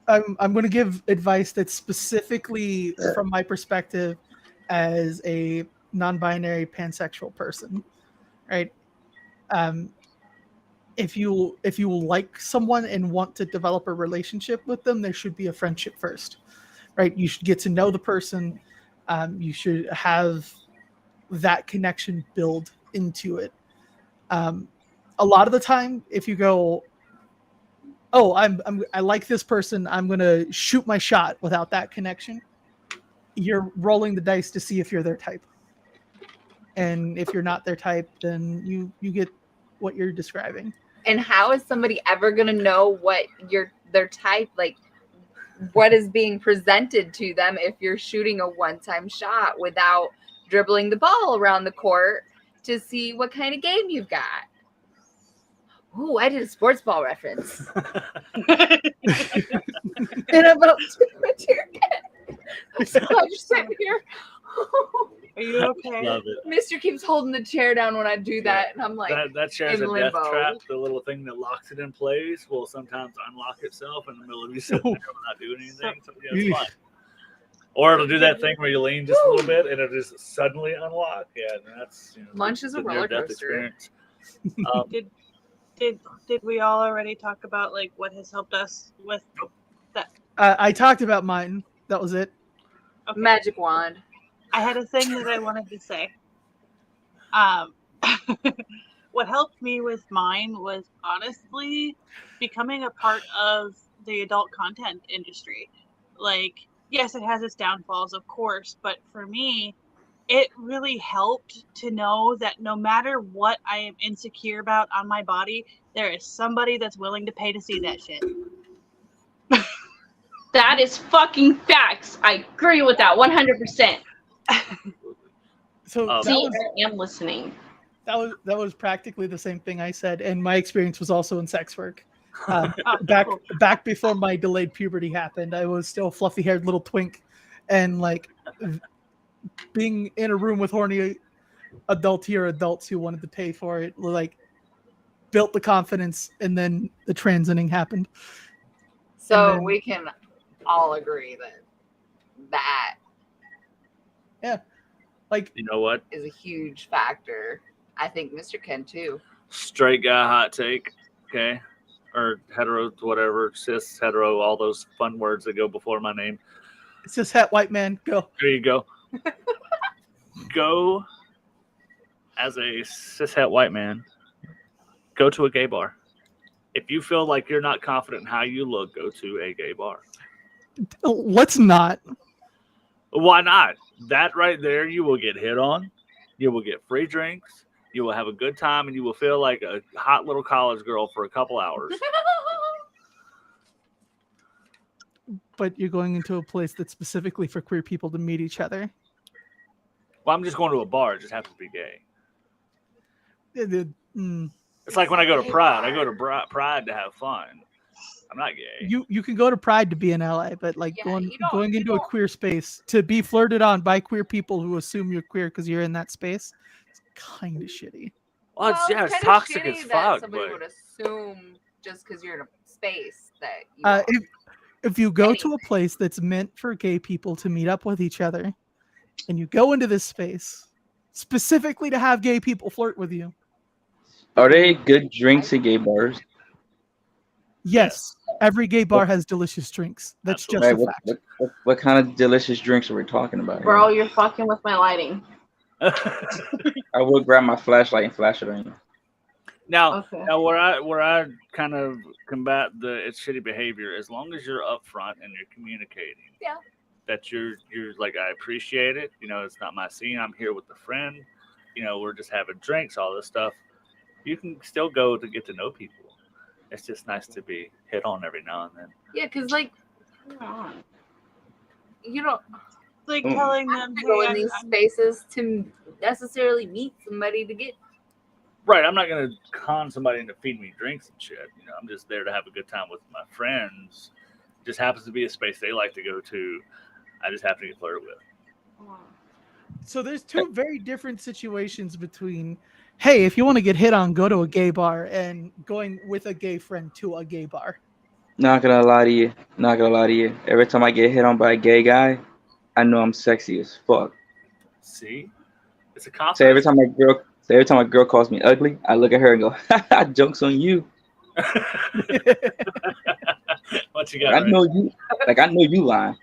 I'm going to give advice that's specifically from my perspective as a non-binary pansexual person, right? If you like someone and want to develop a relationship with them, there should be a friendship first, right? You should get to know the person. You should have that connection build into it. A lot of the time, if you go, oh, I like this person, I'm gonna shoot my shot without that connection, you're rolling the dice to see if you're their type. And if you're not their type, then you get what you're describing. And how is somebody ever gonna know what their type, like what is being presented to them if you're shooting a one-time shot without dribbling the ball around the court to see what kind of game you've got? Ooh, I did a sports ball reference. And I'm about to my tear again. So I'm just sitting here. Are you okay? Love it. Mister keeps holding the chair down when I do that, and I'm like, that chair's a death limbo. trap. The little thing that locks it in place will sometimes unlock itself in the middle of you sitting there without doing anything. So yeah, it's fine. Or it'll do that thing where you lean just a little bit and it'll just suddenly unlock. Yeah, and that's Munch is a roller coaster. Did we all already talk about like what has helped us with that? I talked about mine. That was it. Okay. Magic wand. I had a thing that I wanted to say. What helped me with mine was honestly becoming a part of the adult content industry. Like, yes, it has its downfalls, of course, but for me, it really helped to know that no matter what I am insecure about on my body, there is somebody that's willing to pay to see that shit. That is fucking facts. I agree with that 100%. So See, I am listening. That was practically the same thing I said, and my experience was also in sex work. Back before my delayed puberty happened, I was still a fluffy-haired little twink, and like being in a room with horny adults who wanted to pay for it, like built the confidence, and then the transiting happened. So we can all agree that yeah, like you know what is a huge factor. I think Mr. Ken too. Straight guy hot take, okay? Or hetero, whatever, cis, hetero, all those fun words that go before my name. Cis het white man, go. There you go. Go as a cis het white man. Go to a gay bar. If you feel like you're not confident in how you look, go to a gay bar. Let's not. Why not? That right there, you will get hit on. You will get free drinks. You will have a good time, and you will feel like a hot little college girl for a couple hours. But you're going into a place that's specifically for queer people to meet each other. Well, I'm just going to a bar. It just happens to be gay. Mm. It's like when I go to Pride. I go to Pride to have fun. I'm not gay. You can go to Pride to be in LA, but like going into a queer space to be flirted on by queer people who assume you're queer because you're in that space, it's kind of shitty. Well, it's kinda toxic shitty as that fuck. somebody But would assume just because you're in a space that you are. If you go to a place that's meant for gay people to meet up with each other, and you go into this space specifically to have gay people flirt with you, Are there good drinks at gay bars? yes, every gay bar has delicious drinks. That's just Right, a fact. what kind of delicious drinks are we talking about? Bro, you're fucking with my lighting. I will grab my flashlight and flash it on you. now, Okay. now where I kind of combat it's shitty behavior, as long as you're upfront and you're communicating. Yeah. That you're like, I appreciate it. You know, it's not my scene. I'm here with a friend. You know, we're just having drinks, all this stuff. You can still go to get to know people. It's just nice to be hit on every now and then. Yeah, because like, you don't Like telling them, go hey, in these spaces to necessarily meet somebody to get. Right, I'm not gonna con somebody into feeding me drinks and shit. You know, I'm just there to have a good time with my friends. It just happens to be a space they like to go to. I just happen to get flirted with. So there's two very different situations between, hey, if you want to get hit on, go to a gay bar, and going with a gay friend to a gay bar. Not gonna lie to you. Not gonna lie to you. Every time I get hit on by a gay guy, I know I'm sexy as fuck. See, it's a compliment. So every time a girl calls me ugly, I look at her and go, "Ha, joke's on you." What you got? I know you. Like I know you lying.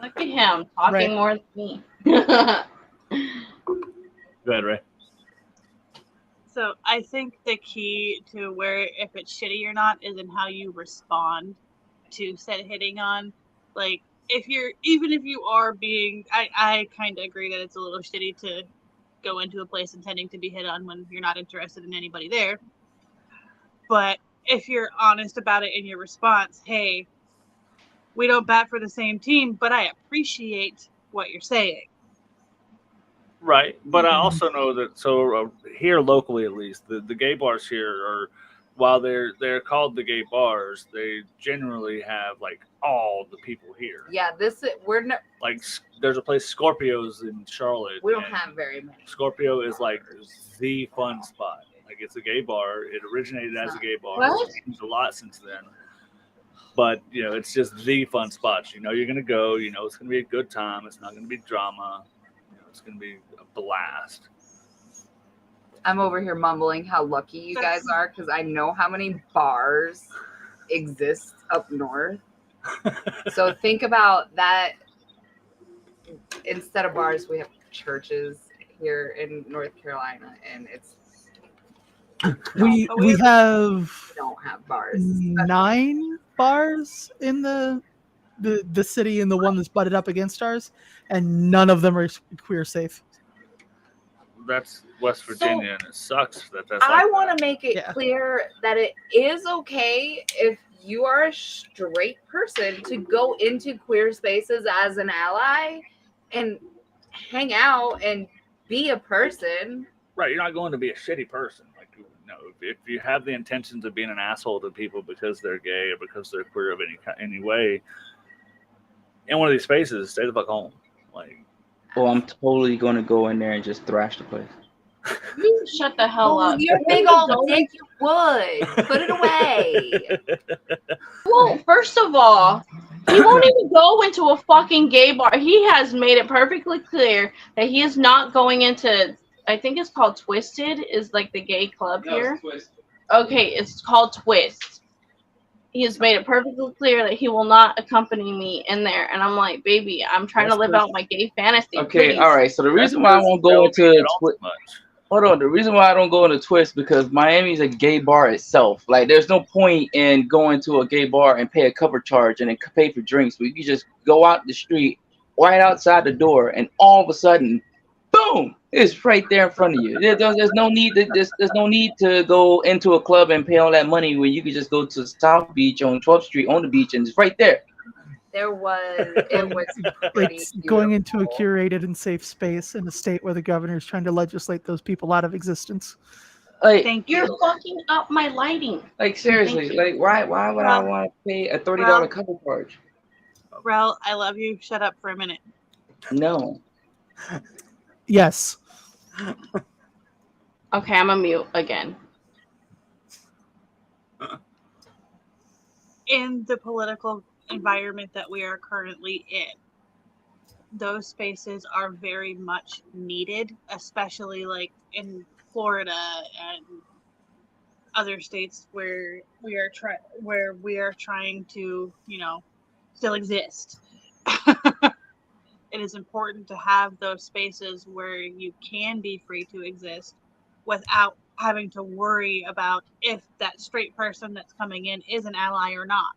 Look at him talking Right. more than me. Go ahead, Ray. So I think the key to where if it's shitty or not is in how you respond to said hitting on. Like if you are being, I kind of agree that it's a little shitty to go into a place intending to be hit on when you're not interested in anybody there. But if you're honest about it in your response, hey, we don't bat for the same team, but I appreciate what you're saying. Right, but I also know that here locally, at least, the gay bars here are, while they're called the gay bars, they generally have like all the people here. Yeah, Like there's a place, Scorpio's in Charlotte. we don't and have very many. Scorpio is like the fun spot. Like it's a gay bar. It originated as a gay bar. What? It's changed a lot since then. But you know, it's just the fun spot. You know, you're gonna go. You know, it's gonna be a good time. It's not gonna be drama. You know, it's gonna be a blast. I'm over here mumbling how lucky you guys are because I know how many bars exist up north. So think about that. Instead of bars, we have churches here in North Carolina, and We we have don't have bars. 9 bars in the city, and the one that's butted up against ours, and none of them are queer safe. That's West Virginia, and it sucks that that's. I like want that. to make it Yeah. clear that it is okay if you are a straight person to go into queer spaces as an ally and hang out and be a person. Right, you're not going to be a shitty person. Like, no, if you have the intentions of being an asshole to people because they're gay or because they're queer of any way, in one of these spaces, stay the fuck home. Like, Oh, I'm totally gonna go in there and just thrash the place. You shut the hell up. Your big old dick, you would. Put it away. Well, first of all, he won't even go into a fucking gay bar. He has made it perfectly clear that he is not going into I think it's called Twisted, is like the gay club No, here. it's Twist. Okay, it's called Twist. He has made it perfectly clear that he will not accompany me in there. And I'm like, baby, I'm trying to live out my gay fantasy. Okay, please. all right. So the reason why I won't go into hold on, the reason why I don't go into Twist because Miami is a gay bar itself. Like, there's no point in going to a gay bar and pay a cover charge and then pay for drinks. But you just go out the street, right outside the door, and all of a sudden, boom, it's right there in front of you. There's no need to there's no need to go into a club and pay all that money when you could just go to South Beach on 12th Street on the beach and it's right there. It was pretty It's going beautiful. into a curated and safe space in a state where the governor is trying to legislate those people out of existence. Like, Thank You're you. fucking up my lighting. like seriously, like why would I want to pay a $30 cover charge? Rel, I love you. Shut up for a minute. No. Yes. Okay, I'm a mute again. In the political environment that we are currently in, those spaces are very much needed, especially like in Florida and other states where we are trying to, still exist. It is important to have those spaces where you can be free to exist without having to worry about if that straight person that's coming in is an ally or not.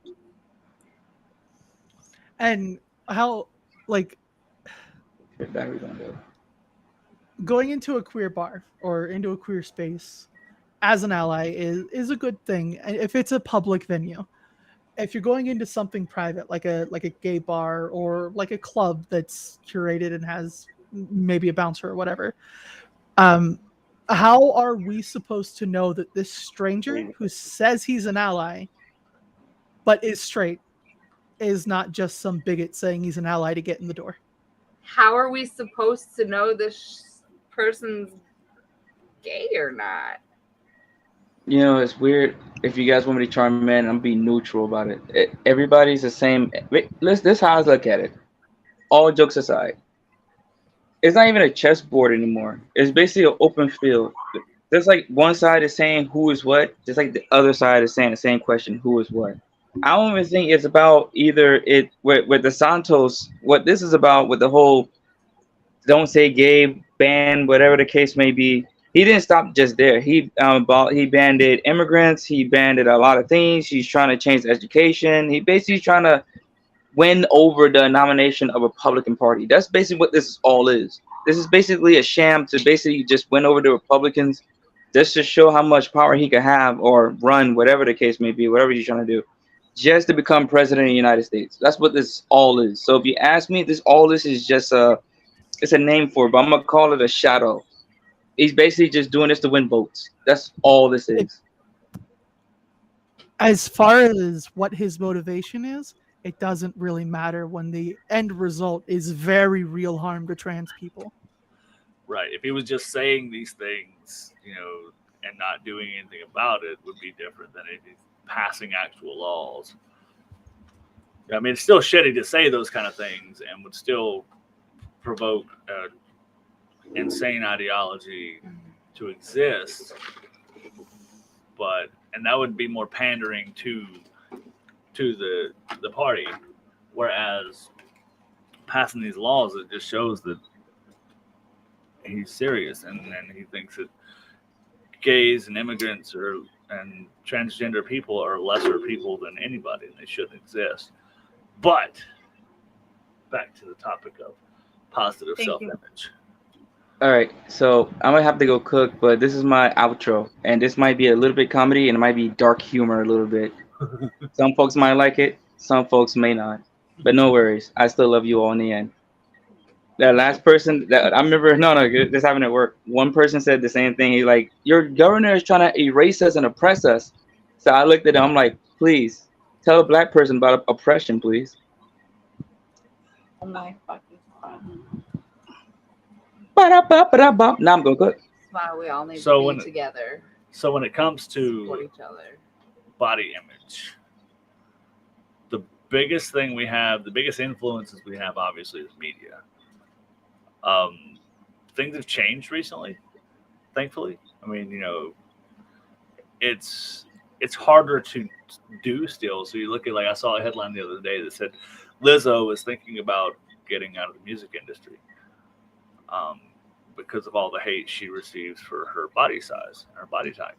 And how, like, Battery gonna go. going into a queer bar or into a queer space as an ally is a good thing if it's a public venue. If you're going into something private, like a gay bar or like a club that's curated and has maybe a bouncer or whatever, how are we supposed to know that this stranger who says he's an ally but is straight is not just some bigot saying he's an ally to get in the door? How are we supposed to know this person's gay or not? You know, it's weird. If you guys want me to chime in, I'm being neutral about it. Everybody's the same. This is how I look at it. All jokes aside, it's not even a chessboard anymore. It's basically an open field. There's like one side is saying who is what, just like the other side is saying the same question, who is what. I don't even think it's about either it with the Santos. What this is about with the whole don't say gay ban, whatever the case may be. He didn't stop just there. He banned immigrants. He banned a lot of things. He's trying to change education. He basically trying to win over the nomination of a Republican Party. That's basically what this all is. This is basically a sham to basically just win over the Republicans, just to show how much power he could have or run, whatever the case may be, whatever he's trying to do, just to become president of the United States. That's what this all is. So if you ask me, this is just it's a name for it, but I'm gonna call it a shadow. He's basically just doing this to win votes. That's all this is. As far as what his motivation is, it doesn't really matter when the end result is very real harm to trans people. Right. If he was just saying these things, and not doing anything about it, would be different than if he's passing actual laws. I mean, it's still shitty to say those kind of things and would still provoke insane ideology to exist, and that would be more pandering to the party, whereas passing these laws, it just shows that he's serious and he thinks that gays and immigrants and transgender people are lesser people than anybody and they shouldn't exist. But back to the topic of positive self-image. All right, so I'm gonna have to go cook, but this is my outro, and this might be a little bit comedy and it might be dark humor a little bit. Some folks might like it, some folks may not, but no worries. I still love you all in the end. That last person that I remember, this happened at work. One person said the same thing. He's like, "Your governor is trying to erase us and oppress us." So I looked at him. I'm like, "Please tell a black person about oppression, please." Oh my fucking God. Now I'm gonna cook. That's why we all need to be together. So when it comes to support each other, body image, the biggest thing we have, the biggest influences we have, obviously, is media. Things have changed recently. thankfully. I mean, it's harder to do still. So you look at, like, I saw a headline the other day that said Lizzo is thinking about getting out of the music industry because of all the hate she receives for her body size and her body type.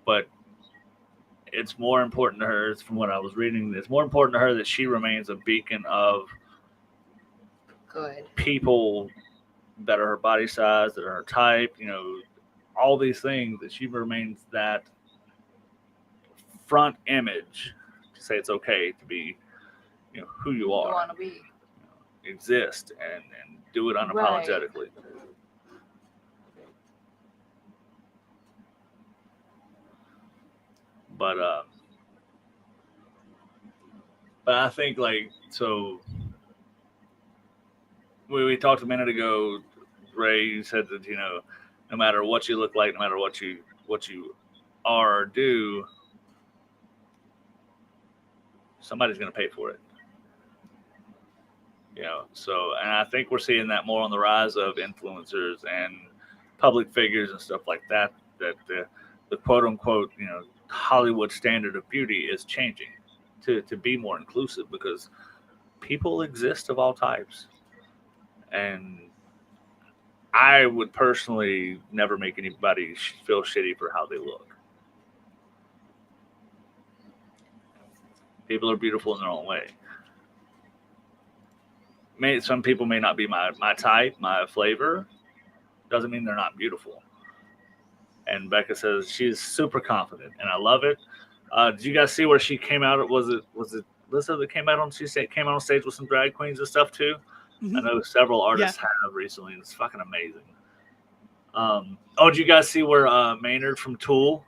But it's more important to her, from what I was reading, it's more important to her that she remains a beacon of Good. people that are her body size, that are her type, all these things, that she remains that front image to say it's okay to be, who you are, want to be. exist, and do it unapologetically. But I think, like, so we talked a minute ago, Ray, you said that, no matter what you look like, no matter what you are or do, somebody's going to pay for it. So, and I think we're seeing that more on the rise of influencers and public figures and stuff like that, that the quote unquote, Hollywood standard of beauty is changing to be more inclusive, because people exist of all types. And I would personally never make anybody feel shitty for how they look. People are beautiful in their own way. Some people may not be my type, my flavor. Doesn't mean they're not beautiful. And Becca says she's super confident, and I love it. Did you guys see where she came out? Was it Lisa that came out on? She came out on stage with some drag queens and stuff too. Mm-hmm. I know several artists have recently, and it's fucking amazing. Did you guys see where Maynard from Tool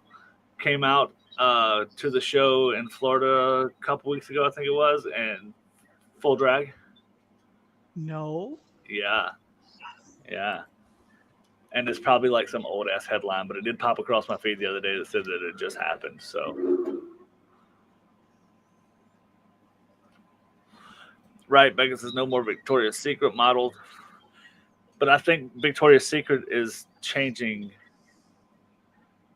came out to the show in Florida a couple weeks ago? I think it was, and full drag. No. Yeah. And it's probably like some old ass headline, but it did pop across my feed the other day that said that it just happened. So, right, Becca says no more Victoria's Secret models, but I think Victoria's Secret is changing,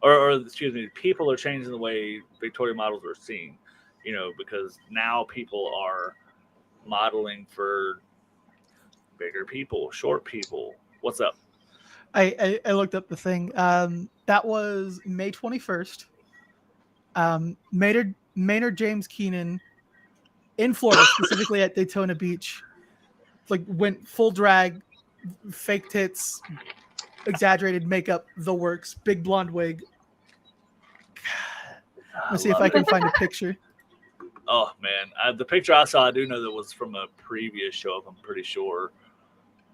or excuse me, people are changing the way Victoria models are seen. Because now people are modeling for bigger people, short people. What's up? I looked up the thing. That was May 21st. Maynard James Keenan in Florida, specifically at Daytona Beach, went full drag, fake tits, exaggerated makeup, the works, big blonde wig. Let's see if I can find a picture. Oh man, the picture I saw, I do know that was from a previous show, I'm pretty sure.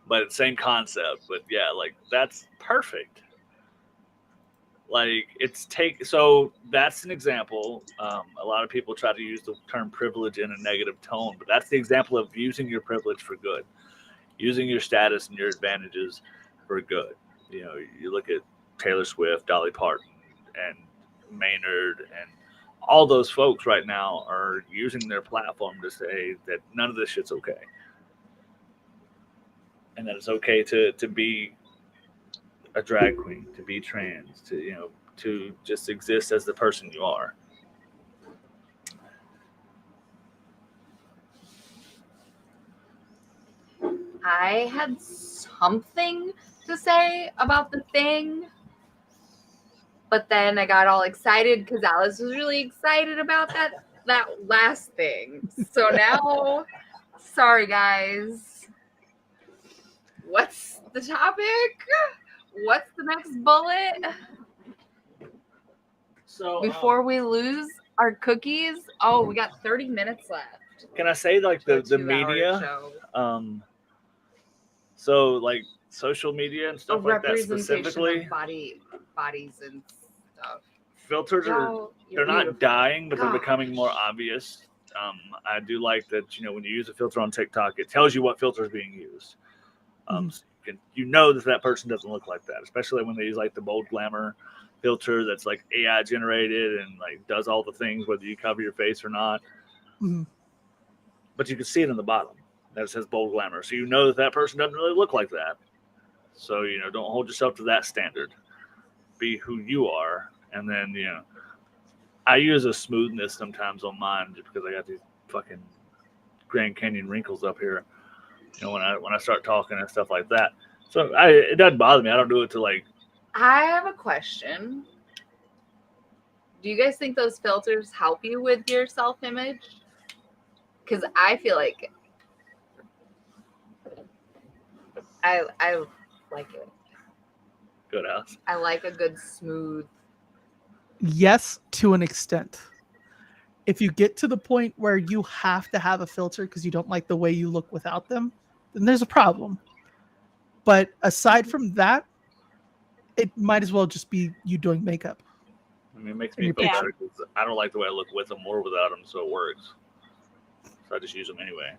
But same concept. But yeah, that's perfect. So that's an example. A lot of people try to use the term privilege in a negative tone, but that's the example of using your privilege for good, using your status and your advantages for good. You look at Taylor Swift, Dolly Parton, and Maynard, and all those folks right now are using their platform to say that none of this shit's okay. And that it's okay to be a drag queen, to be trans, to just exist as the person you are. I had something to say about the thing, but then I got all excited because Alice was really excited about that last thing. So now, sorry guys. What's the topic? What's the next bullet? So before we lose our cookies, we got 30 minutes left. Can I say the media? So social media and stuff like that specifically. Of bodies and stuff. Filters they're not dying, but they're becoming more obvious. I do like that, when you use a filter on TikTok, it tells you what filter is being used. So that person doesn't look like that, especially when they use the bold glamour filter that's AI generated and does all the things, whether you cover your face or not. Mm-hmm. But you can see it in the bottom that it says bold glamour, so that person doesn't really look like that. So, don't hold yourself to that standard. Be who you are. And then, I use a smoothness sometimes on mine just because I got these fucking Grand Canyon wrinkles up here. When I start talking and stuff like that. So it doesn't bother me. I don't do it to like. I have a question. Do you guys think those filters help you with your self-image? Because I feel like I like it. Good house. I like a good smooth. Yes, to an extent. If you get to the point where you have to have a filter because you don't like the way you look without them, then there's a problem. But aside from that, it might as well just be you doing makeup. I mean, it makes me feel better because I don't like the way I look with them or without them, so it works. So I just use them anyway.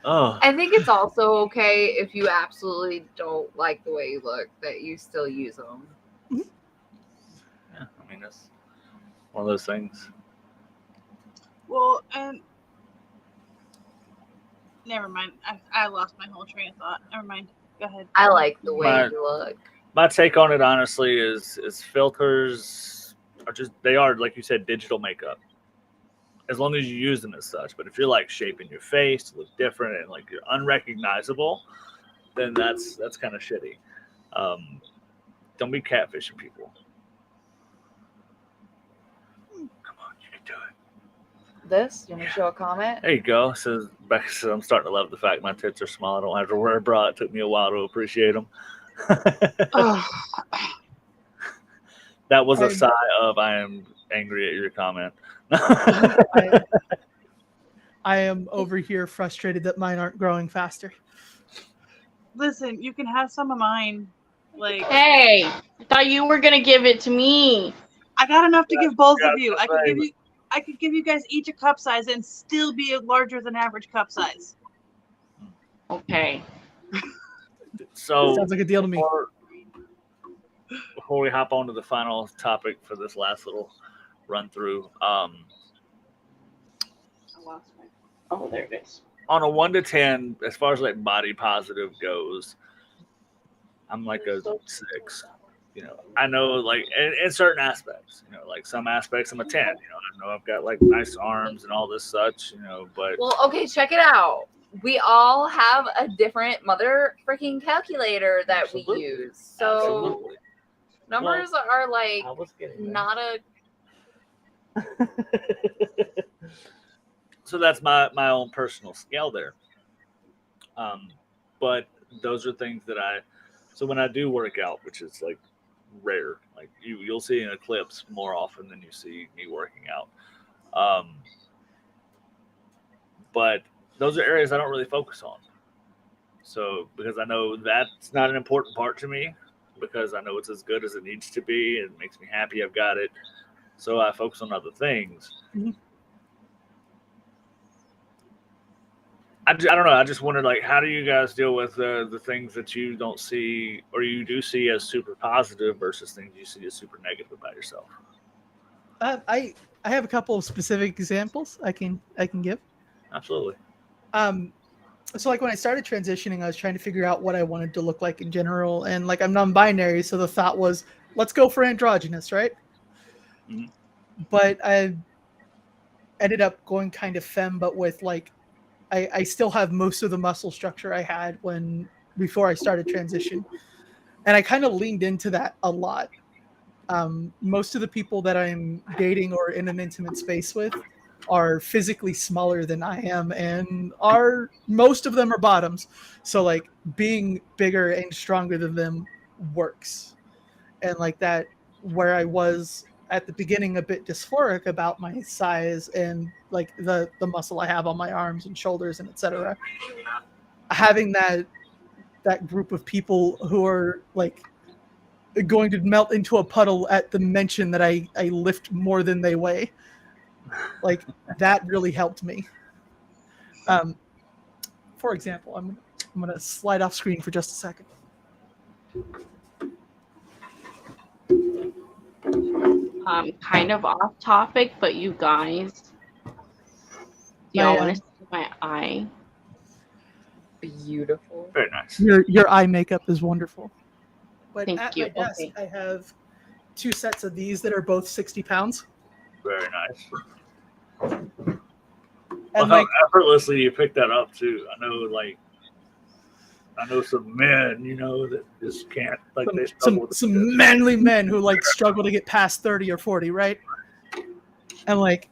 Oh. I think it's also okay if you absolutely don't like the way you look that you still use them. Yeah, I mean, that's one of those things. Well, and never mind. I lost my whole train of thought. Never mind. Go ahead. I like the way you look. My take on it, honestly, is filters are they are, like you said, digital makeup. As long as you use them as such. But if you're like shaping your face to look different and like you're unrecognizable, then that's kind of shitty. Don't be catfishing people. Come on, you can do it. This? You want to show a comment? There you go. Says Becca says, I'm starting to love the fact my tits are small. I don't have to wear a bra. It took me a while to appreciate them. That was a sigh of I am angry at your comment. I am over here frustrated that mine aren't growing faster. Listen, you can have some of mine. Like, hey, I thought you were gonna give it to me. I got enough to give both of you. I could give you guys each a cup size and still be a larger than average cup size. Okay. So sounds like a deal to me. Before we hop on to the final topic for this last little run through, I lost my. Oh, there it is. On a 1 to 10, as far as like body positive goes, I'm like a 6. I know like in certain aspects, like some aspects I'm a 10. I know I've got like nice arms and all this such, but well, okay, check it out. We all have a different mother freaking calculator that Absolutely. we use. So Absolutely. numbers are like I was getting not a. So that's my own personal scale there. But those are things that so when I do work out, which is like rare, like you'll see an eclipse more often than you see me working out. But those are areas I don't really focus on. So because I know that's not an important part to me, because I know it's as good as it needs to be, and it makes me happy I've got it. So I focus on other things. Mm-hmm. I don't know. I just wondered, like, how do you guys deal with the things that you don't see or you do see as super positive versus things you see as super negative about yourself? I have a couple of specific examples I can give. Absolutely. So like when I started transitioning, I was trying to figure out what I wanted to look like in general, and like I'm non-binary, so the thought was, let's go for androgynous, right? Mm-hmm. But I ended up going kind of femme, but with like I still have most of the muscle structure I had before I started transition, and I kind of leaned into that a lot. Most of the people that I'm dating or in an intimate space with are physically smaller than I am, and most of them are bottoms. So like being bigger and stronger than them works. And like that, where I was at the beginning a bit dysphoric about my size and like the muscle I have on my arms and shoulders and etc. Having that group of people who are like going to melt into a puddle at the mention that I lift more than they weigh, like that really helped me. For example, I'm gonna slide off screen for just a second. Kind of off topic, but you guys, do y'all want to see my eye? Beautiful. Very nice. Your eye makeup is wonderful. But Thank at you. my desk, Okay. I have 2 sets of these that are both 60 pounds. Very nice. And Well, like, how effortlessly you pick that up too. I know some men, that just can't, like, they struggle with some manly men who like struggle to get past 30 or 40, right? And like,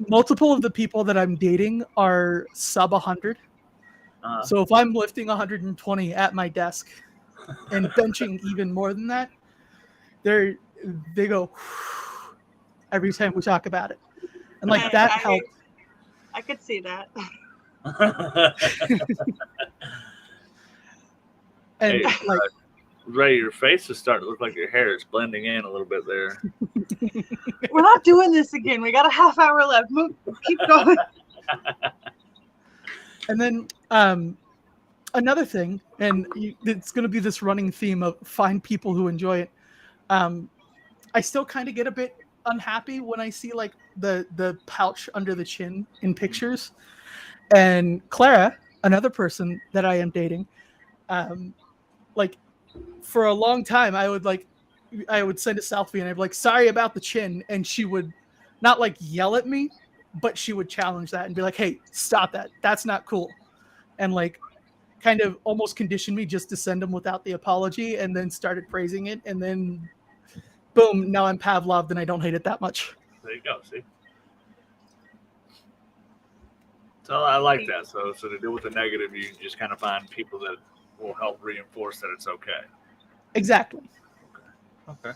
multiple of the people that I'm dating are sub 100. So if I'm lifting 120 at my desk and benching even more than that, they go every time we talk about it, and like that helped. I could see that. And hey, like, Ray, your face is starting to look like your hair is blending in a little bit there. We're not doing this again. We got a half hour left. Keep going. And then another thing, and it's going to be this running theme of find people who enjoy it. I still kind of get a bit unhappy when I see like the pouch under the chin in pictures. And Clara, another person that I am dating, like for a long time, I would send a selfie and I'd be like, sorry about the chin. And she would not like yell at me, but she would challenge that and be like, hey, stop that. That's not cool. And like kind of almost conditioned me just to send them without the apology, and then started praising it. And then boom, now I'm Pavloved and I don't hate it that much. There you go. See? So I like that. So to deal with the negative, you just kind of find people that will help reinforce that it's okay. Exactly. Okay.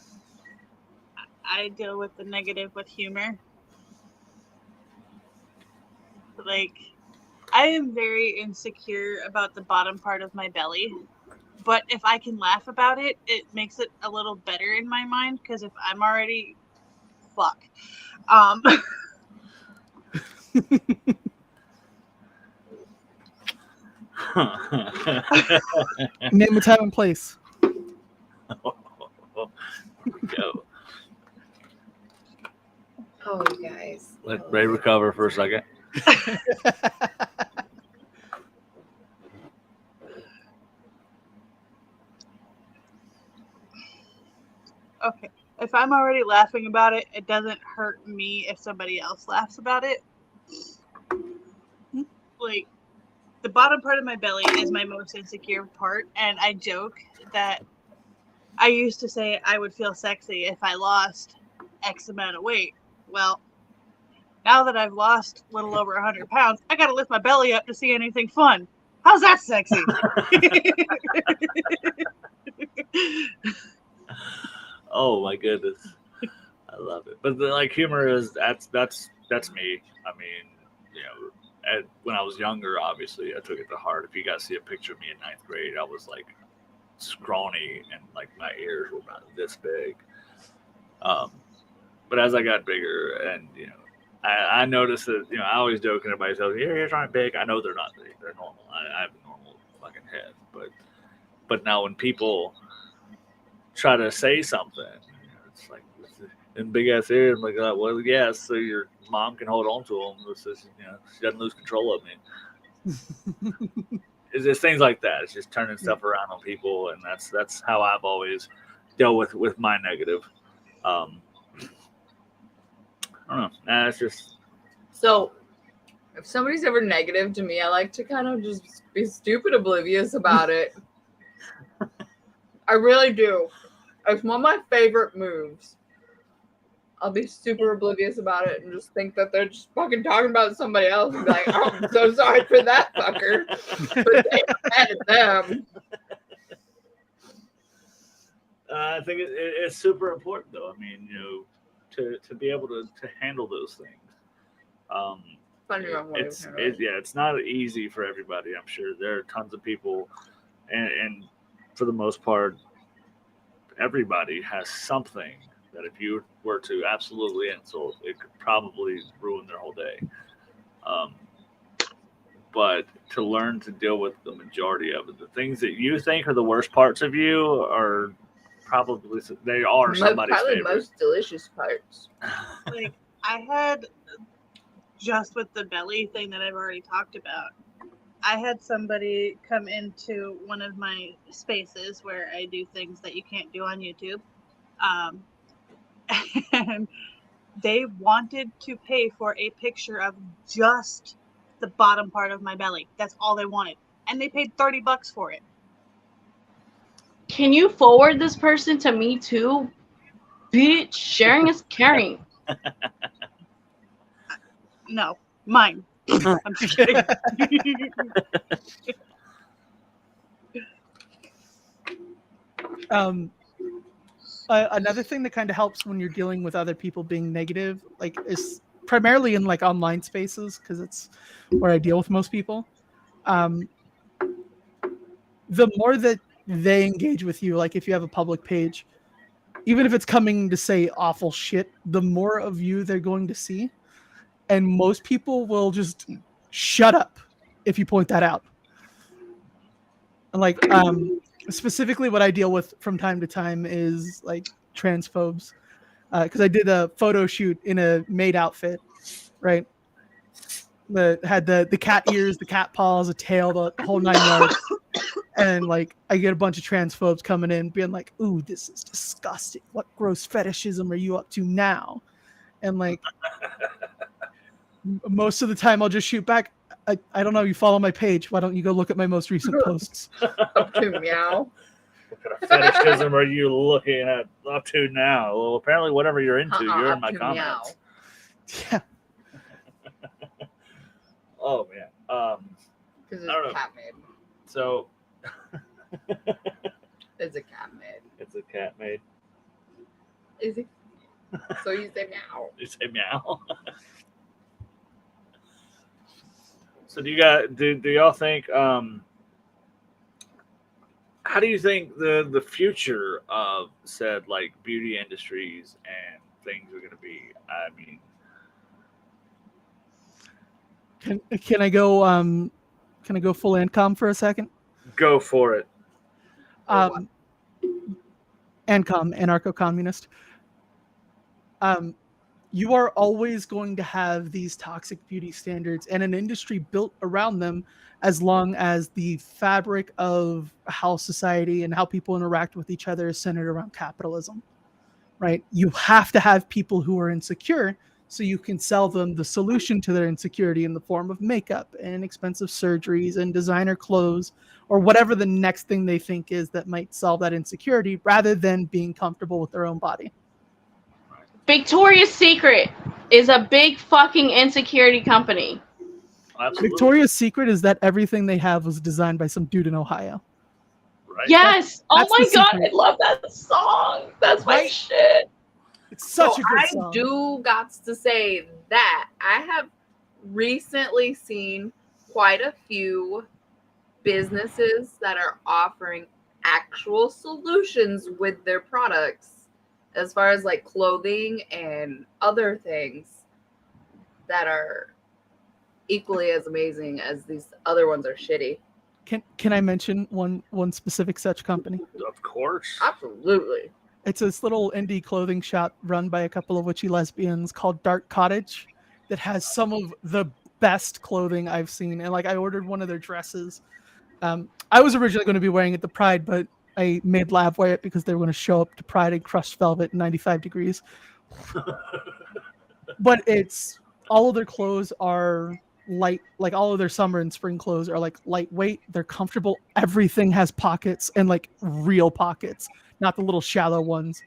I deal with the negative with humor. Like, I am very insecure about the bottom part of my belly. But if I can laugh about it, it makes it a little better in my mind. Because if I'm already... Fuck. Name a time and place. Go. Oh, you guys. Let Ray recover for a second. Okay. If I'm already laughing about it, it doesn't hurt me if somebody else laughs about it. Like, the bottom part of my belly is my most insecure part, and I joke that I used to say I would feel sexy if I lost X amount of weight. Well, now that I've lost a little over 100 pounds, I gotta lift my belly up to see anything fun. How's that sexy? Oh my goodness, I love it. But like humor is that's me. I mean, when I was younger, obviously I took it to heart. If you guys see a picture of me in 9th grade, I was like scrawny and like my ears were about this big. But as I got bigger, and I noticed that I always joke at everybody says your ears aren't big. I know they're not big. They're normal. I have a normal fucking head. But now when people try to say something, it's like in big ass ears. I'm like, well, yes, so your mom can hold on to them. It's just, she doesn't lose control of me. It's just things like that. It's just turning stuff around on people, and that's how I've always dealt with my negative. I don't know. It's just So, if somebody's ever negative to me, I like to kind of just be stupid oblivious about it. I really do. It's one of my favorite moves. I'll be super oblivious about it and just think that they're just fucking talking about somebody else and be like, oh, I'm so sorry for that fucker. But they mad at them. I think it's super important, though. I mean, to be able to handle those things. It's not easy for everybody. I'm sure there are tons of people, and for the most part, everybody has something that if you were to absolutely insult, it could probably ruin their whole day. But to learn to deal with the majority of it, the things that you think are the worst parts of you are probably somebody's favorite. Most delicious parts. Like, I had, just with the belly thing that I've already talked about, I had somebody come into one of my spaces where I do things that you can't do on YouTube. And they wanted to pay for a picture of just the bottom part of my belly. That's all they wanted. And they paid $30 for it. Can you forward this person to me too? Bitch, sharing is caring. No, mine. I'm just kidding. Another thing that kind of helps when you're dealing with other people being negative, like, is primarily in like online spaces, because it's where I deal with most people. The more that they engage with you, like if you have a public page, even if it's coming to say awful shit, the more of you they're going to see. And most people will just shut up if you point that out. And like, specifically what I deal with from time to time is like transphobes. Because I did a photo shoot in a maid outfit, right? That had the cat ears, the cat paws, a tail, the whole 9 yards. And like, I get a bunch of transphobes coming in being like, ooh, this is disgusting. What gross fetishism are you up to now? And like, most of the time I'll just shoot back. I don't know. You follow my page. Why don't you go look at my most recent posts? Up to meow. What kind of fetishism are you looking at up to now? Well, apparently, whatever you're into, you're in my comments. Yeah. Oh man. Because I don't know. it's cat made. So It's a cat made. it's a cat made. Is it? So you say meow. You say meow. So do y'all think how do you think the future of said like beauty industries and things are going to be? I mean, Can I go full ANCOM for a second? go for it. ANCOM, anarcho-communist. You are always going to have these toxic beauty standards and an industry built around them, as long as the fabric of how society and how people interact with each other is centered around capitalism, right? You have to have people who are insecure so you can sell them the solution to their insecurity in the form of makeup and expensive surgeries and designer clothes, or whatever the next thing they think is that might solve that insecurity, rather than being comfortable with their own body. Victoria's Secret is a big fucking insecurity company. Absolutely. Victoria's Secret is that everything they have was designed by some dude in Ohio. Right. Yes. Oh That's my the god, secret. I love that song. That's my Right? shit. It's such So a good I song. do got to say that I have recently seen quite a few businesses that are offering actual solutions with their products, as far as like clothing and other things that are equally as amazing as these other ones are shitty. Can I mention one specific such company? Of course. Absolutely. It's this little indie clothing shop run by a couple of witchy lesbians called Dark Cottage that has some of the best clothing I've seen. And like, I ordered one of their dresses. I was originally going to be wearing it to Pride, but I made Lav wear it because they were going to show up to Pride in crushed velvet, 95 degrees. But it's all of their clothes are light, like all of their summer and spring clothes are like lightweight. They're comfortable. Everything has pockets, and like real pockets, not the little shallow ones.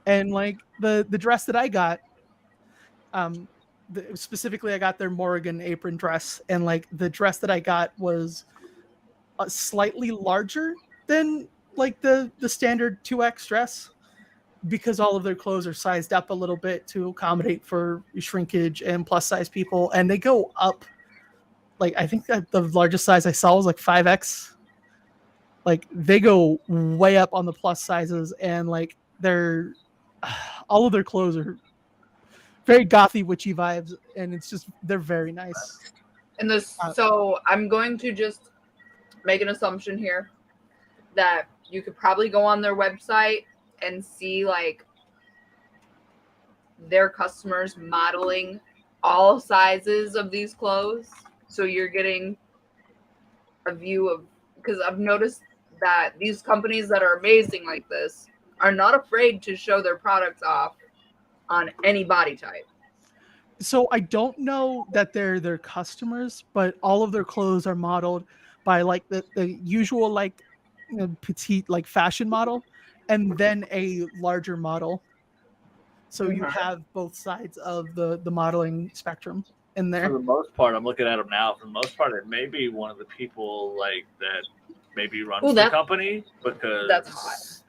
And like the dress that I got, specifically I got their Morrigan apron dress, and like the dress that I got was slightly larger than like the standard 2X dress, because all of their clothes are sized up a little bit to accommodate for shrinkage and plus size people, and they go up. Like, I think that the largest size I saw was like 5X. Like, they go way up on the plus sizes, and like they're all of their clothes are very gothy witchy vibes, and it's just, they're very nice. And this, so I'm going to just make an assumption here that you could probably go on their website and see like their customers modeling all sizes of these clothes. So you're getting a view of, because I've noticed that these companies that are amazing like this are not afraid to show their products off on any body type. So I don't know that they're their customers, but all of their clothes are modeled by like the usual like petite like fashion model, and then a larger model. So you have both sides of the modeling spectrum in For there. the most part, I'm looking at them now. For the most part, it may be one of the people like that maybe runs the company, because that's hot.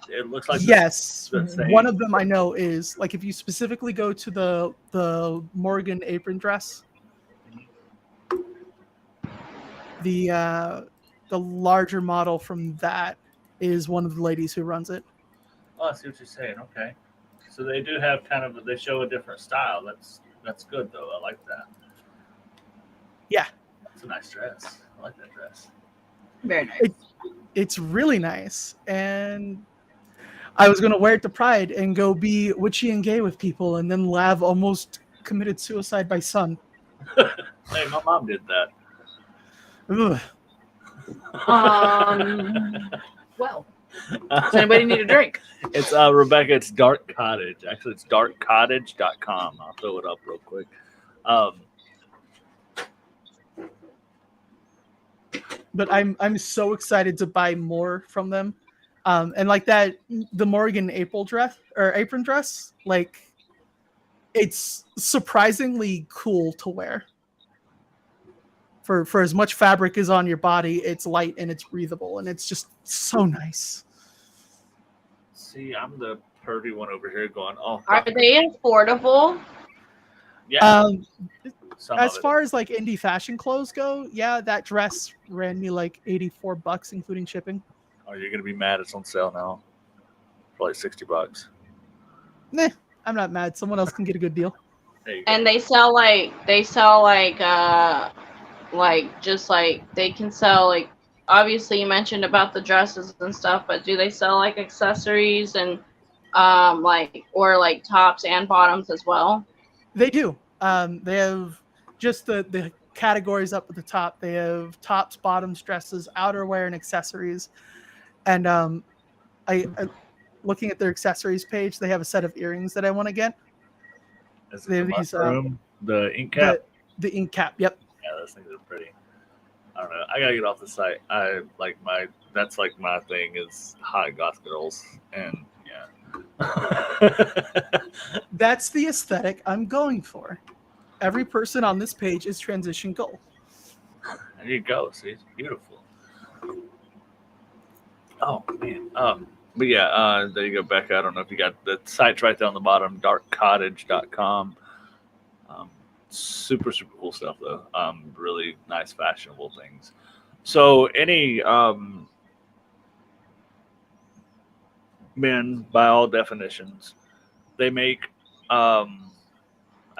It looks like Yes, the same. one of them I know is like if you specifically go to the Morgan apron dress, the larger model from that is one of the ladies who runs it. Oh, I see what you're saying. Okay, so they do have kind of they show a different style. That's good though. I like that. Yeah, it's a nice dress. I like that dress. Very nice. It's really nice, and I was gonna wear it to Pride and go be witchy and gay with people, and then Lav almost committed suicide by sun. Hey, my mom did that. Ugh. Well, does anybody need a drink? It's Rebecca. It's Dark Cottage. Actually, it's darkcottage.com. I'll throw it up real quick. But I'm so excited to buy more from them, and like that the Morgan apron dress, like it's surprisingly cool to wear. For as much fabric is on your body, it's light and it's breathable, and it's just so nice. See, I'm the pervy one over here going, oh. Are they affordable? Yeah. As far as like indie fashion clothes go, yeah, that dress ran me like $84, including shipping. Oh, you're gonna be mad it's on sale now. Probably $60. Nah, I'm not mad. Someone else can get a good deal. And they sell just like they can sell like, obviously you mentioned about the dresses and stuff, but do they sell like accessories and like tops and bottoms as well? They do. They have just the categories up at the top. They have tops, bottoms, dresses, outerwear, and accessories. And I looking at their accessories page, they have a set of earrings that I want to get. Is it the mushroom, the ink cap? The ink cap, yep. Yeah, those things are pretty. I don't know. I gotta get off the site. That's like my thing is hot goth girls, and yeah. That's the aesthetic I'm going for. Every person on this page is transition goal. There you go. See, it's beautiful. Oh man. But yeah, there you go, Becca. I don't know if you got the site's right there on the bottom, darkcottage.com. Super cool stuff though. Really nice fashionable things. So any men, by all definitions, they make I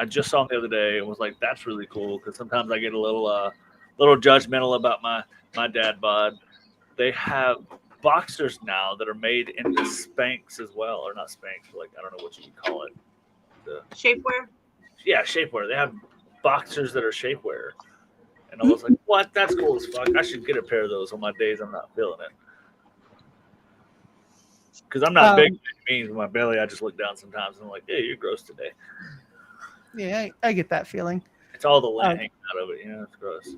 just saw them the other day and was like, that's really cool, because sometimes I get a little judgmental about my dad bod. They have boxers now that are made into Spanx as well, or not Spanx, but like I don't know what you would call it. The shapewear. Yeah, shapewear. They have boxers that are shapewear, and I was like, "What? That's cool as fuck! I should get a pair of those on my days I'm not feeling it." Because I'm not big means with my belly. I just look down sometimes and I'm like, "Hey, you're gross today." Yeah, I get that feeling. It's all the lint hanging out of it. You know, it's gross.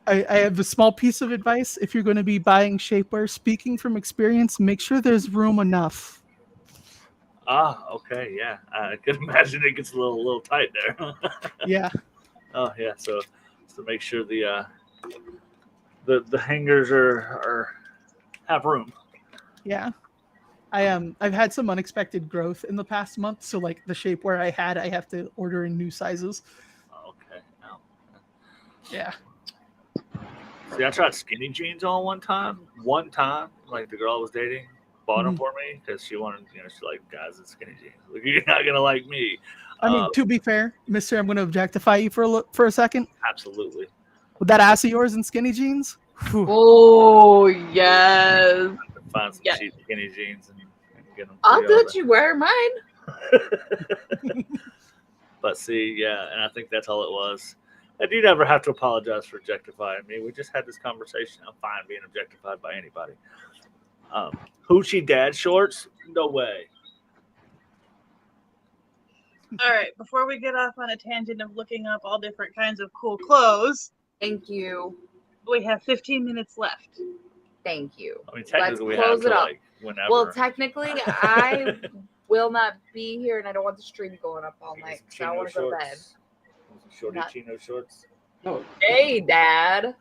I have a small piece of advice. If you're going to be buying shapewear, speaking from experience, make sure there's room enough. Ah, okay, yeah. I can imagine it gets a little tight there. Yeah. Oh, yeah. So make sure the hangers have room. Yeah. I've had some unexpected growth in the past month, so like the shapewear I have to order in new sizes. Okay. Oh. Yeah. See, I tried skinny jeans on one time. Like the girl I was dating bought them for me because she wanted, she liked guys in skinny jeans. Like, you're not gonna like me. I mean, to be fair, Mister, I'm going to objectify you for a second. Absolutely. With that ass of yours in skinny jeans. Whew. Oh yes. Find some cheap skinny jeans and get them. I'll let you wear mine. But see, yeah, and I think that's all it was. And you never have to apologize for objectifying me. We just had this conversation. I'm fine being objectified by anybody. Hoochie dad shorts? No way. All right, before we get off on a tangent of looking up all different kinds of cool clothes, Thank you. we have 15 minutes left. Thank you. I mean, Let's technically, we have close to it up. like whenever. Well, technically, I will not be here, and I don't want the stream going up all night, so I want to go to bed. Shorty Not- chino shorts. No. Hey, Dad.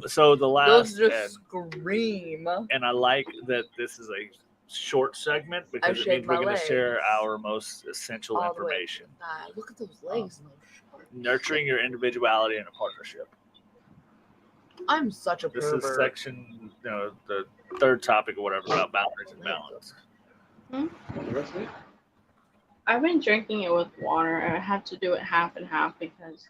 So the last, Those just scream. and I like that this is a short segment because it shaved means we're my going to share legs. our most essential All the way. information. Look at those legs. in those shorts. Nurturing your individuality in a partnership. I'm such a This pervert. is section, the third topic or whatever about boundaries and balance. The rest of it? I've been drinking it with water. I have to do it half and half because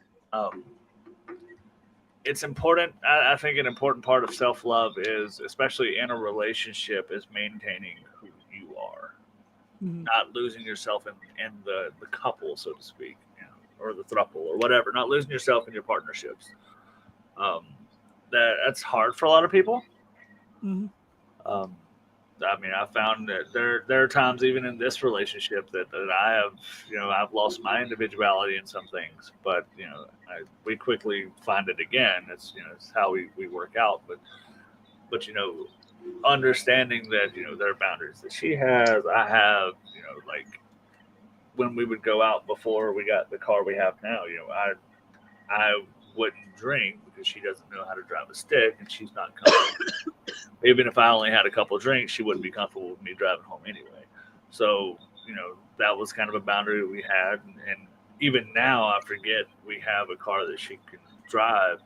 It's important. I think an important part of self-love is, especially in a relationship, is maintaining who you are, not losing yourself in the couple, so to speak, or the throuple or whatever. Not losing yourself in your partnerships. That's hard for a lot of people. I mean, I found that there are times even in this relationship that I have, I've lost my individuality in some things, but we quickly find it again. It's it's how we work out, but understanding that there are boundaries that she has, I have, like when we would go out before we got the car we have now, I wouldn't drink because she doesn't know how to drive a stick and she's not comfortable. Even if I only had a couple of drinks, she wouldn't be comfortable with me driving home anyway. So, that was kind of a boundary that we had. And even now, I forget we have a car that she can drive.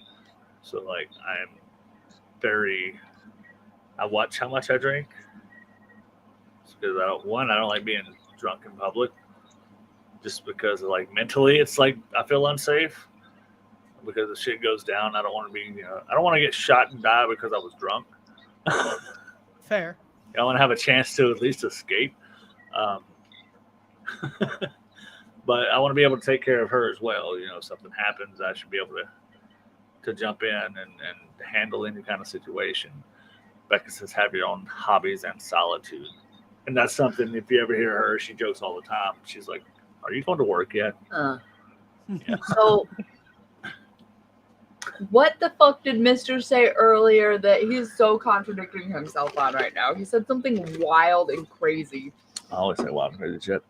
So, like, I watch how much I drink. Because I don't like being drunk in public. Just because, like, mentally, it's like I feel unsafe. Because if shit goes down, I don't want to be, I don't want to get shot and die because I was drunk. Fair. I want to have a chance to at least escape. But I want to be able to take care of her as well. If something happens, I should be able to jump in and handle any kind of situation. Becca says, have your own hobbies and solitude. And that's something, if you ever hear her, she jokes all the time. She's like, are you going to work yet? Yeah. So, what the fuck did Mr. say earlier that he's so contradicting himself on right now? He said something wild and crazy. I always say wild and crazy shit.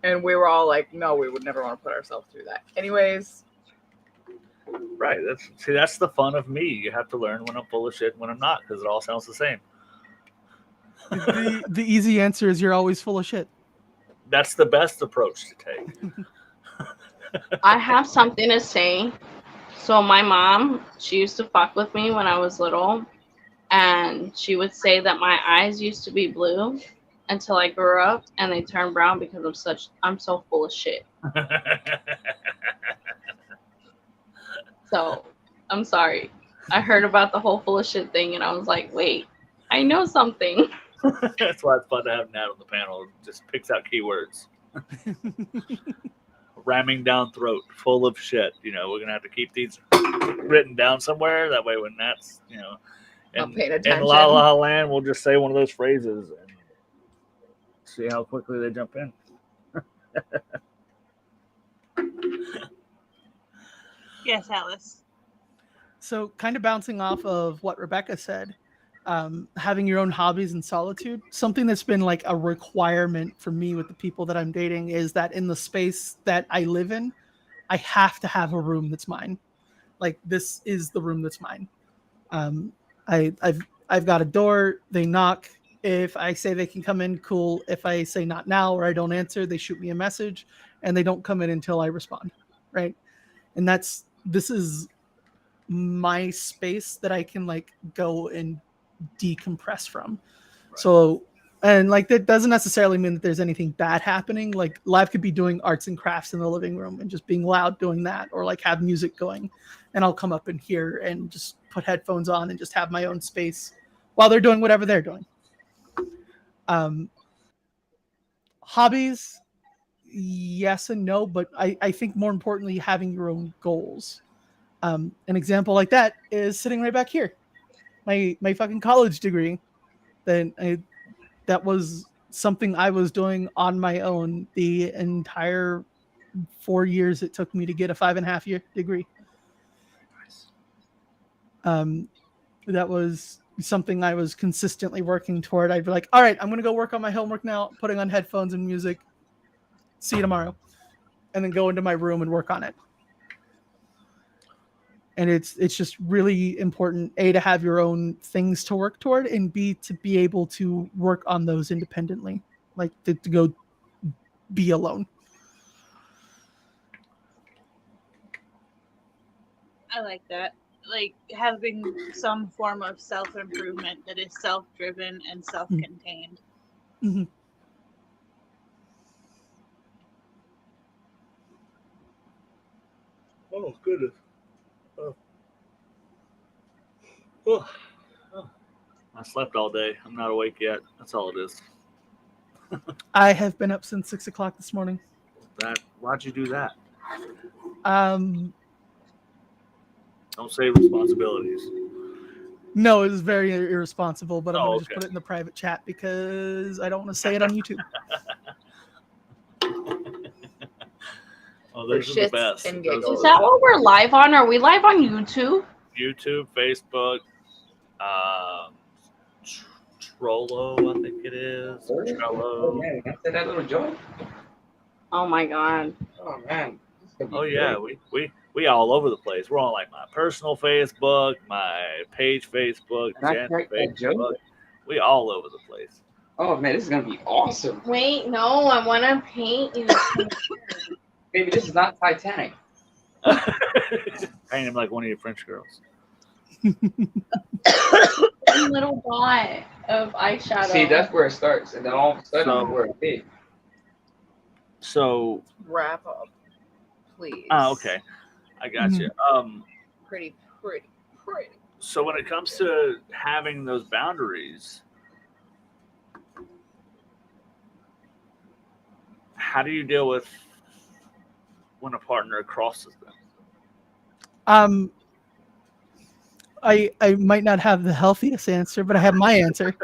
And we were all like, no, we would never want to put ourselves through that. Anyways. Right. That's the fun of me. You have to learn when I'm full of shit and when I'm not, because it all sounds the same. The easy answer is you're always full of shit. That's the best approach to take. I have something to say. So my mom, she used to fuck with me when I was little, and she would say that my eyes used to be blue until I grew up, and they turned brown because I'm so full of shit. So I'm sorry. I heard about the whole full of shit thing, and I was like, wait, I know something. That's why it's fun to have Nat on the panel. It just picks out keywords. Ramming down throat, full of shit. We're gonna have to keep these written down somewhere. That way, when that's in La La Land, we'll just say one of those phrases and see how quickly they jump in. Yes, Alice. So, kind of bouncing off of what Rebecca said, having your own hobbies and solitude, something that's been like a requirement for me with the people that I'm dating is that in the space that I live in, I have to have a room that's mine. Like, this is the room that's mine. I've got a door. They knock. If I say they can come in, cool. If I say not now or I don't answer, they shoot me a message and they don't come in until I respond. Right. And this is my space that I can like go and decompress from. Right. So, and like that doesn't necessarily mean that there's anything bad happening. Like Live could be doing arts and crafts in the living room and just being loud doing that, or like have music going, and I'll come up in here and just put headphones on and just have my own space while they're doing whatever they're doing. Hobbies, yes and no, but I think more importantly, having your own goals. An example like that is sitting right back here. My fucking college degree. That was something I was doing on my own the entire 4 years it took me to get a 5.5 year degree. That was something I was consistently working toward. I'd be like, all right, I'm going to go work on my homework now, putting on headphones and music. See you tomorrow. And then go into my room and work on it. And it's just really important, A, to have your own things to work toward, and B, to be able to work on those independently, like to go be alone. I like that. Like having some form of self-improvement that is self-driven and self-contained. Mm-hmm. Oh, goodness. Oh. Oh. Oh. I slept all day. I'm not awake yet. That's all it is. I have been up since 6 o'clock this morning. Why'd you do that? Don't say responsibilities. No, it was very irresponsible, but I'm going to just okay. put it in the private chat because I don't want to say it on YouTube. Oh, those are the best. Is that what we're live on? Are we live on YouTube? YouTube, Facebook, Trollo, I think it is. Trello. Oh man, I said that little joke. Oh my god. Oh man. Oh yeah, we all over the place. We're on like my personal Facebook, my page Facebook, Jen's Facebook. We all over the place. Oh man, this is gonna be awesome. Wait, no, I want to paint you. Baby, this is not Titanic. Paint him like one of your French girls. A little dot of eyeshadow. See, that's where it starts, and then all of a sudden, we're big. So wrap up, please. Oh, okay, I got you. Pretty. So when it comes to having those boundaries, how do you deal with when a partner crosses them? I might not have the healthiest answer, but I have my answer.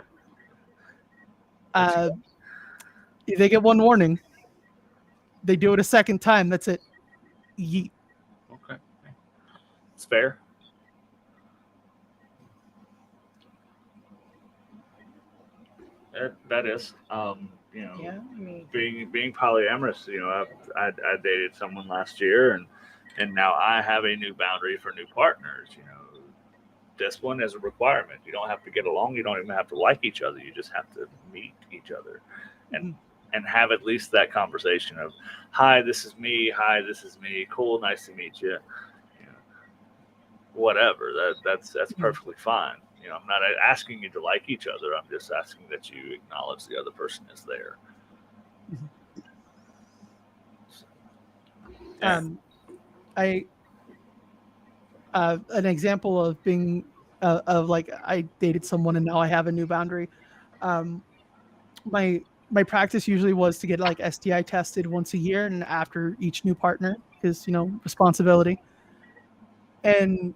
They get one warning. They do it a second time. That's it. Yeet. Okay. It's fair. That is. Yeah, I mean, being polyamorous, I dated someone last year, and now I have a new boundary for new partners. This one is a requirement. You don't have to get along. You don't even have to like each other. You just have to meet each other, and have at least that conversation of, "Hi, this is me. Hi, this is me. Cool, nice to meet you." Whatever. That's perfectly fine. I'm not asking you to like each other. I'm just asking that you acknowledge the other person is there. An example of being of like I dated someone and now I have a new boundary. My practice usually was to get like STI tested once a year and after each new partner because responsibility. And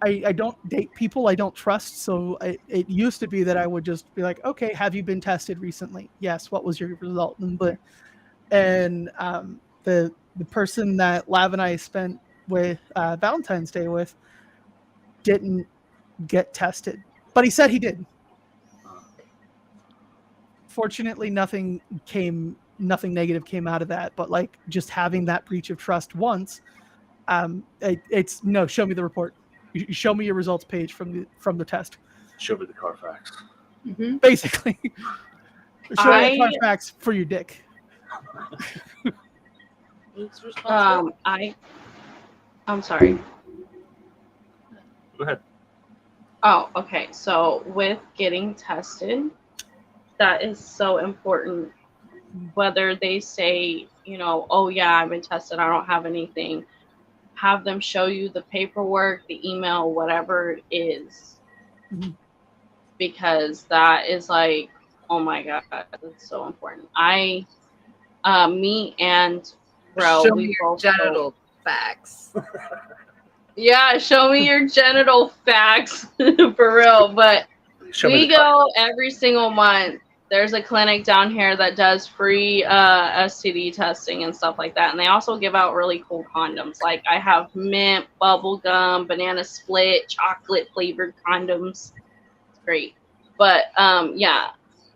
I don't date people I don't trust, so it used to be that I would just be like, okay, have you been tested recently? Yes. What was your result? And the person that Lav and I spent with Valentine's Day with didn't get tested, but he said he did. Fortunately, nothing negative came out of that, but like just having that breach of trust once, it's no, show me the report. You show me your results page from the test. Show me the Carfax. Mm-hmm. Basically, show me the Carfax for your dick. I'm sorry. Go ahead. Oh, okay. So with getting tested, that is so important. Whether they say, oh yeah, I've been tested, I don't have anything. Have them show you the paperwork, the email, whatever it is. Mm-hmm. Because that is like, oh my God, that's so important. I Me and bro, Show we me your both genital facts. Yeah, show me your genital facts for real. But Show me we the go every single month. There's a clinic down here that does free STD testing and stuff like that. And they also give out really cool condoms. Like I have mint, bubble gum, banana split, chocolate flavored condoms. It's great. But yeah,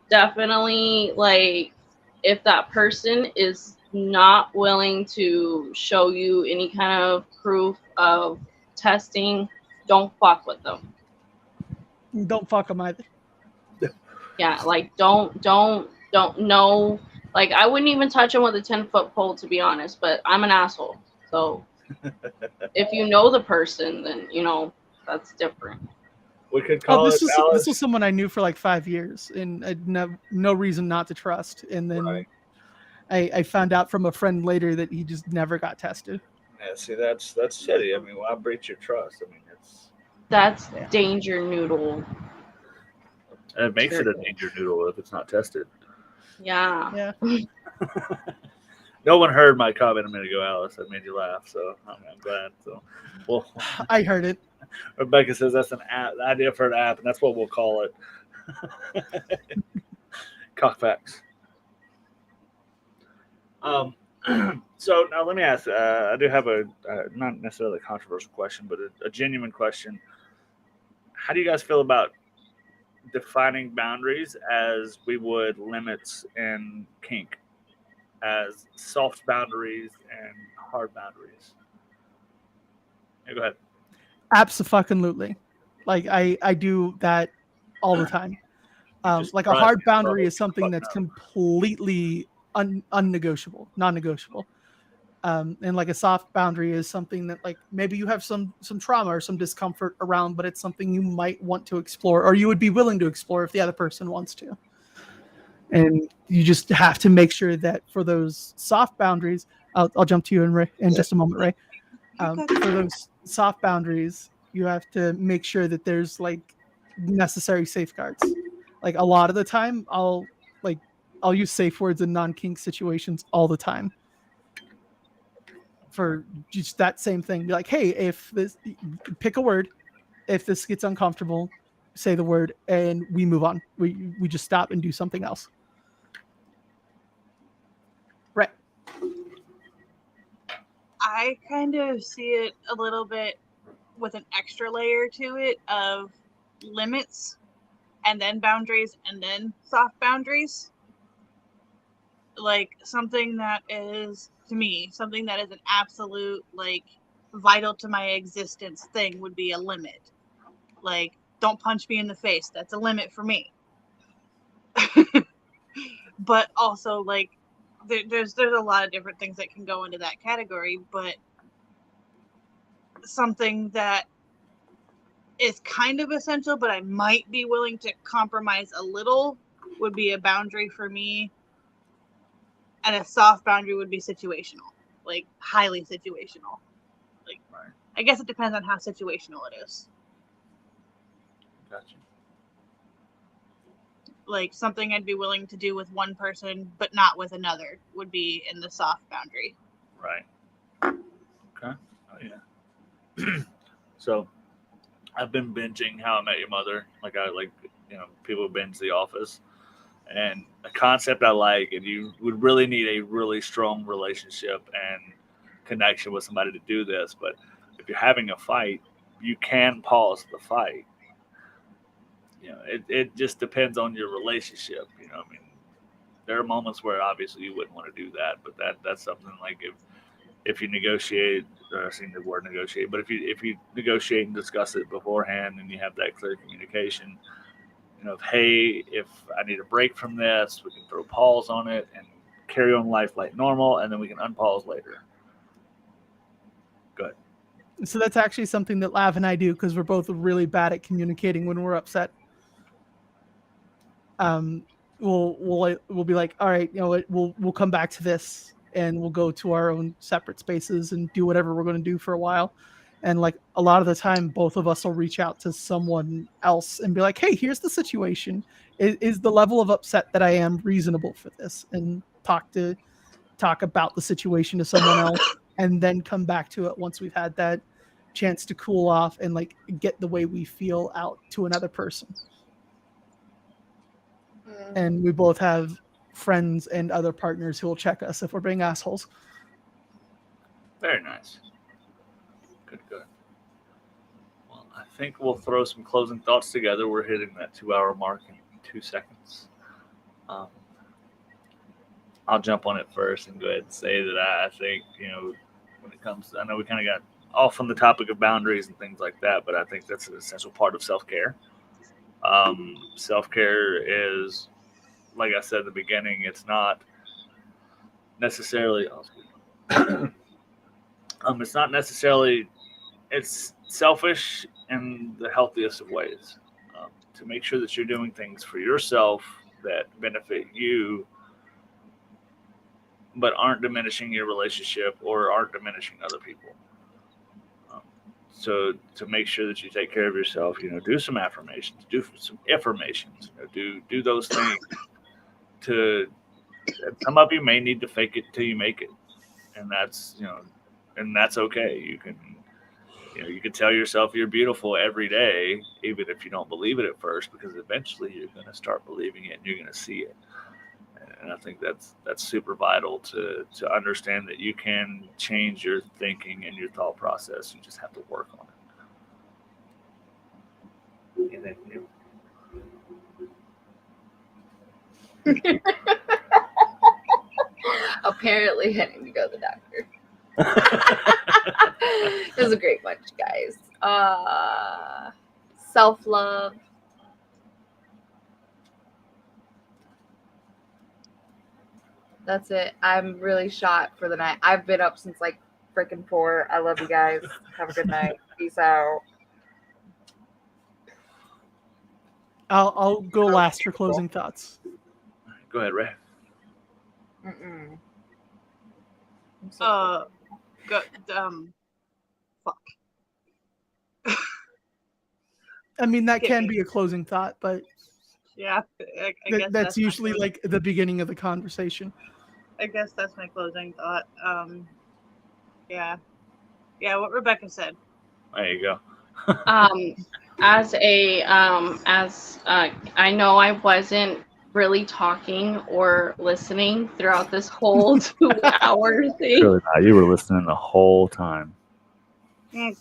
definitely like if that person is not willing to show you any kind of proof of testing, don't fuck with them. Don't fuck them either. Yeah, like don't know. Like I wouldn't even touch him with a 10-foot pole, to be honest. But I'm an asshole, so if you know the person, then you know that's different. We could call this it was Alice. this was someone I knew for like 5 years, and I had no reason not to trust. And then Right. I found out from a friend later that he just never got tested. Yeah, see, that's shitty. I mean, why breach your trust? I mean, That's Yeah. danger noodle. it makes it a danger noodle if it's not tested. Yeah. Yeah. No one heard my comment a minute ago, Alice. I made you laugh, so I'm glad. So, well, I heard it. Rebecca says that's an app, the idea for an app, and that's what we'll call it. Cockfacts. So now let me ask. I do have a not necessarily a controversial question, but a genuine question. How do you guys feel about defining boundaries as we would limits in kink, as soft boundaries and hard boundaries? Yeah, go ahead. Abso-fucking-lutely. Like I do that all the time. Just Like a trust hard me, boundary bro. is something Fuck that's no. completely unnegotiable, non-negotiable. And like a soft boundary is something that like maybe you have some trauma or some discomfort around, but it's something you might want to explore, or you would be willing to explore if the other person wants to. And you just have to make sure that for those soft boundaries, I'll jump to you in just a moment, Ray. For those soft boundaries, you have to make sure that there's like necessary safeguards. Like a lot of the time, I'll use safe words in non-kink situations all the time. For just that same thing, be like, hey, if this, pick a word. If this gets uncomfortable, say the word, and we move on. We just stop and do something else. Right. I kind of see it a little bit with an extra layer to it of limits and then boundaries and then soft boundaries. Like something that is, to me, something that is an absolute, like, vital to my existence thing would be a limit. Like, don't punch me in the face. That's a limit for me. But also, like, there's a lot of different things that can go into that category, but something that is kind of essential, but I might be willing to compromise a little, would be a boundary for me. And a soft boundary would be situational, like highly situational. Like, Right. I guess it depends on how situational it is. Gotcha. Like something I'd be willing to do with one person, but not with another, would be in the soft boundary. Right. Okay. Oh yeah. So, I've been binging How I Met Your Mother. People binge The Office, and a concept I like, and you would really need a really strong relationship and connection with somebody to do this. But if you're having a fight, you can pause the fight. It just depends on your relationship. I mean, there are moments where obviously you wouldn't want to do that, but that's something like if you negotiate, or I've seen the word negotiate, but if you negotiate and discuss it beforehand and you have that clear communication, hey, if I need a break from this, we can throw pause on it and carry on life like normal, and then we can unpause later. Good. So that's actually something that Lav and I do, because we're both really bad at communicating when we're upset. We'll be like, all right, we'll come back to this, and we'll go to our own separate spaces and do whatever we're going to do for a while. And like a lot of the time, both of us will reach out to someone else and be like, hey, here's the situation. Is the level of upset that I am reasonable for this? And talk to talk about the situation to someone else and then come back to it once we've had that chance to cool off and like get the way we feel out to another person. And we both have friends and other partners who will check us if we're being assholes. Very nice. Good. Well, I think we'll throw some closing thoughts together. We're hitting that 2-hour mark in 2 seconds. I'll jump on it first and go ahead and say that I think, when it comes to, I know we kind of got off on the topic of boundaries and things like that, but I think that's an essential part of self-care. Self-care is, like I said at the beginning, it's not necessarily, it's not necessarily, it's selfish in the healthiest of ways. To make sure that you're doing things for yourself that benefit you, but aren't diminishing your relationship or aren't diminishing other people. So to make sure that you take care of yourself, do some affirmations, do some affirmations, do those things. Some of you may need to fake it till you make it, and that's okay. You can tell yourself you're beautiful every day, even if you don't believe it at first, because eventually you're going to start believing it and you're going to see it. And I think that's super vital to understand that you can change your thinking and your thought process. You just have to work on it. Anything new? Apparently, I need to go to the doctor. It was a great bunch, guys. Self-love. That's it. I'm really shot for the night. I've been up since like freaking 4. I love you guys. Have a good night. Peace out. I'll go last for closing thoughts. Go ahead, Ray. Fuck. I mean, that can be a closing thought, but yeah, I guess that's usually like the beginning of the conversation. I guess that's my closing thought. Yeah, what Rebecca said. There you go. As I know I wasn't really talking or listening throughout this whole 2-hour thing. Really not. You were listening the whole time. But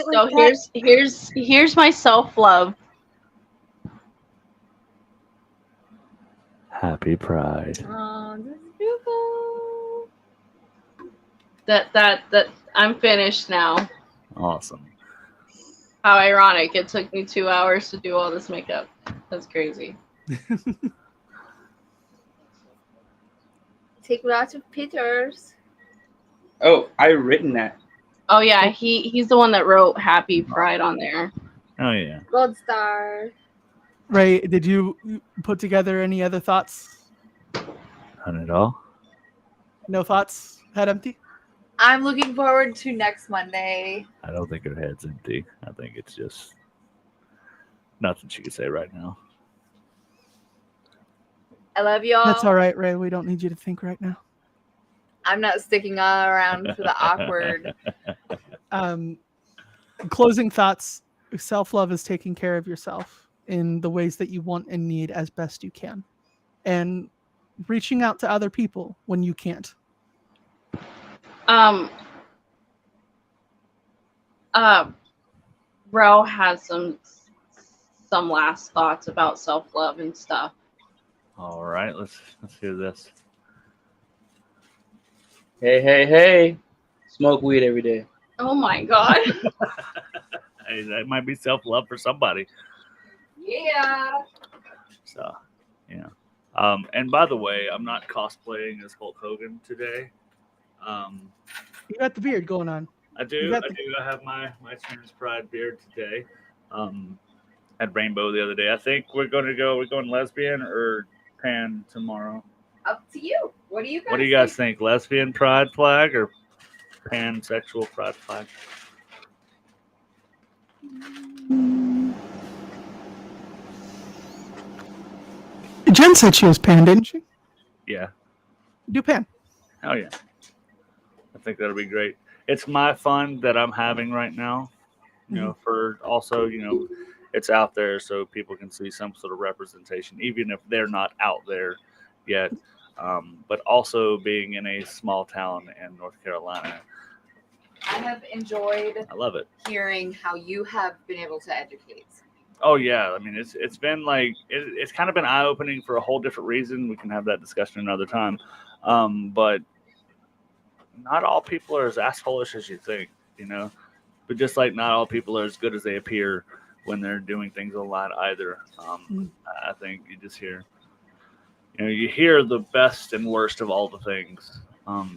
so here's my self-love. Happy Pride. Oh, this is beautiful. That I'm finished now. Awesome. How ironic. It took me 2 hours to do all this makeup. That's crazy. Take lots of pictures. Oh, I've written that. Oh yeah, he's the one that wrote Happy Pride on there. Oh yeah. Gold star. Ray, did you put together any other thoughts? None at all. No thoughts? Head empty? I'm looking forward to next Monday. I don't think her head's empty. I think it's just nothing she could say right now. I love y'all. That's all right, Ray. We don't need you to think right now. I'm not sticking around for the awkward. Closing thoughts. Self-love is taking care of yourself in the ways that you want and need as best you can. And reaching out to other people when you can't. Ro has some last thoughts about self-love and stuff. All right, let's hear this. Hey. Smoke weed every day. Oh my God. Hey, that might be self-love for somebody. Yeah. So, and by the way, I'm not cosplaying as Hulk Hogan today. You got the beard going on. I do. I have my Trans Pride beard today. Had rainbow the other day. I think we're going lesbian or pan tomorrow. Up to you. What do you guys What do you guys think? Lesbian pride flag or pansexual pride flag? Jen said she was pan, didn't she? Yeah. Do pan. Oh yeah. I think that'll be great. It's my fun that I'm having right now. For also, it's out there so people can see some sort of representation, even if they're not out there yet. But also being in a small town in North Carolina, I have enjoyed I love it. hearing how you have been able to educate. Oh yeah, I mean it's been like it's kind of been eye opening for a whole different reason. We can have that discussion another time, but not all people are as assholeish as you think, But just like not all people are as good as they appear when they're doing things online either. I think you just hear, you hear the best and worst of all the things,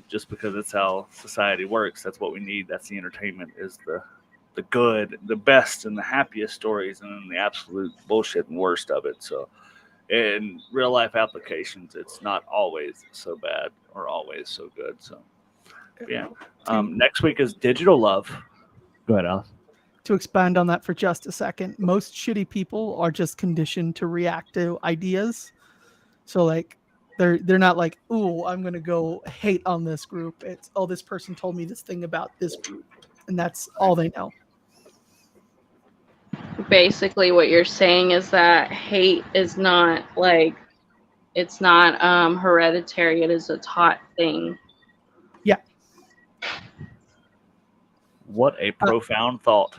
just because it's how society works. That's what we need. That's the entertainment, is the good, the best, and the happiest stories, and then the absolute bullshit and worst of it. So, in real life applications, it's not always so bad or always so good. So, yeah. Next week is digital love. Go ahead, Alice. To expand on that for just a second, most shitty people are just conditioned to react to ideas. So like they're not like, "Ooh, I'm going to go hate on this group." It's, "Oh, this person told me this thing about this group." And that's all they know. Basically, what you're saying is that hate is not it's not hereditary. It is a taught thing. Yeah. What a profound thought.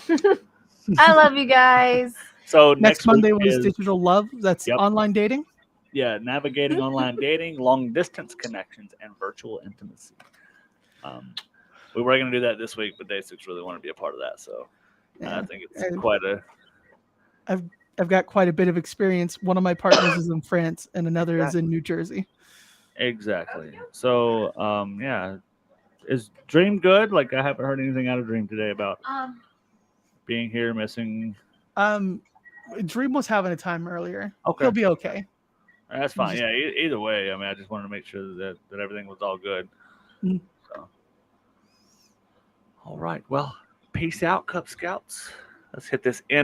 I love you guys. So next Monday was is digital love. That's online dating. Yeah, navigating online dating, long distance connections, and virtual intimacy. We were going to do that this week, but Day 6 really wanted to be a part of that. So I think it's quite a. I've got quite a bit of experience. One of my partners is in France, and another is in New Jersey. Exactly. So yeah, is Dream good? Like, I haven't heard anything out of Dream today about being here, missing. Dream was having a time earlier. Okay. He'll be okay. That's fine. Yeah. Either way, I mean, I just wanted to make sure that everything was all good. So. All right. Well, peace out, Cub Scouts. Let's hit this end.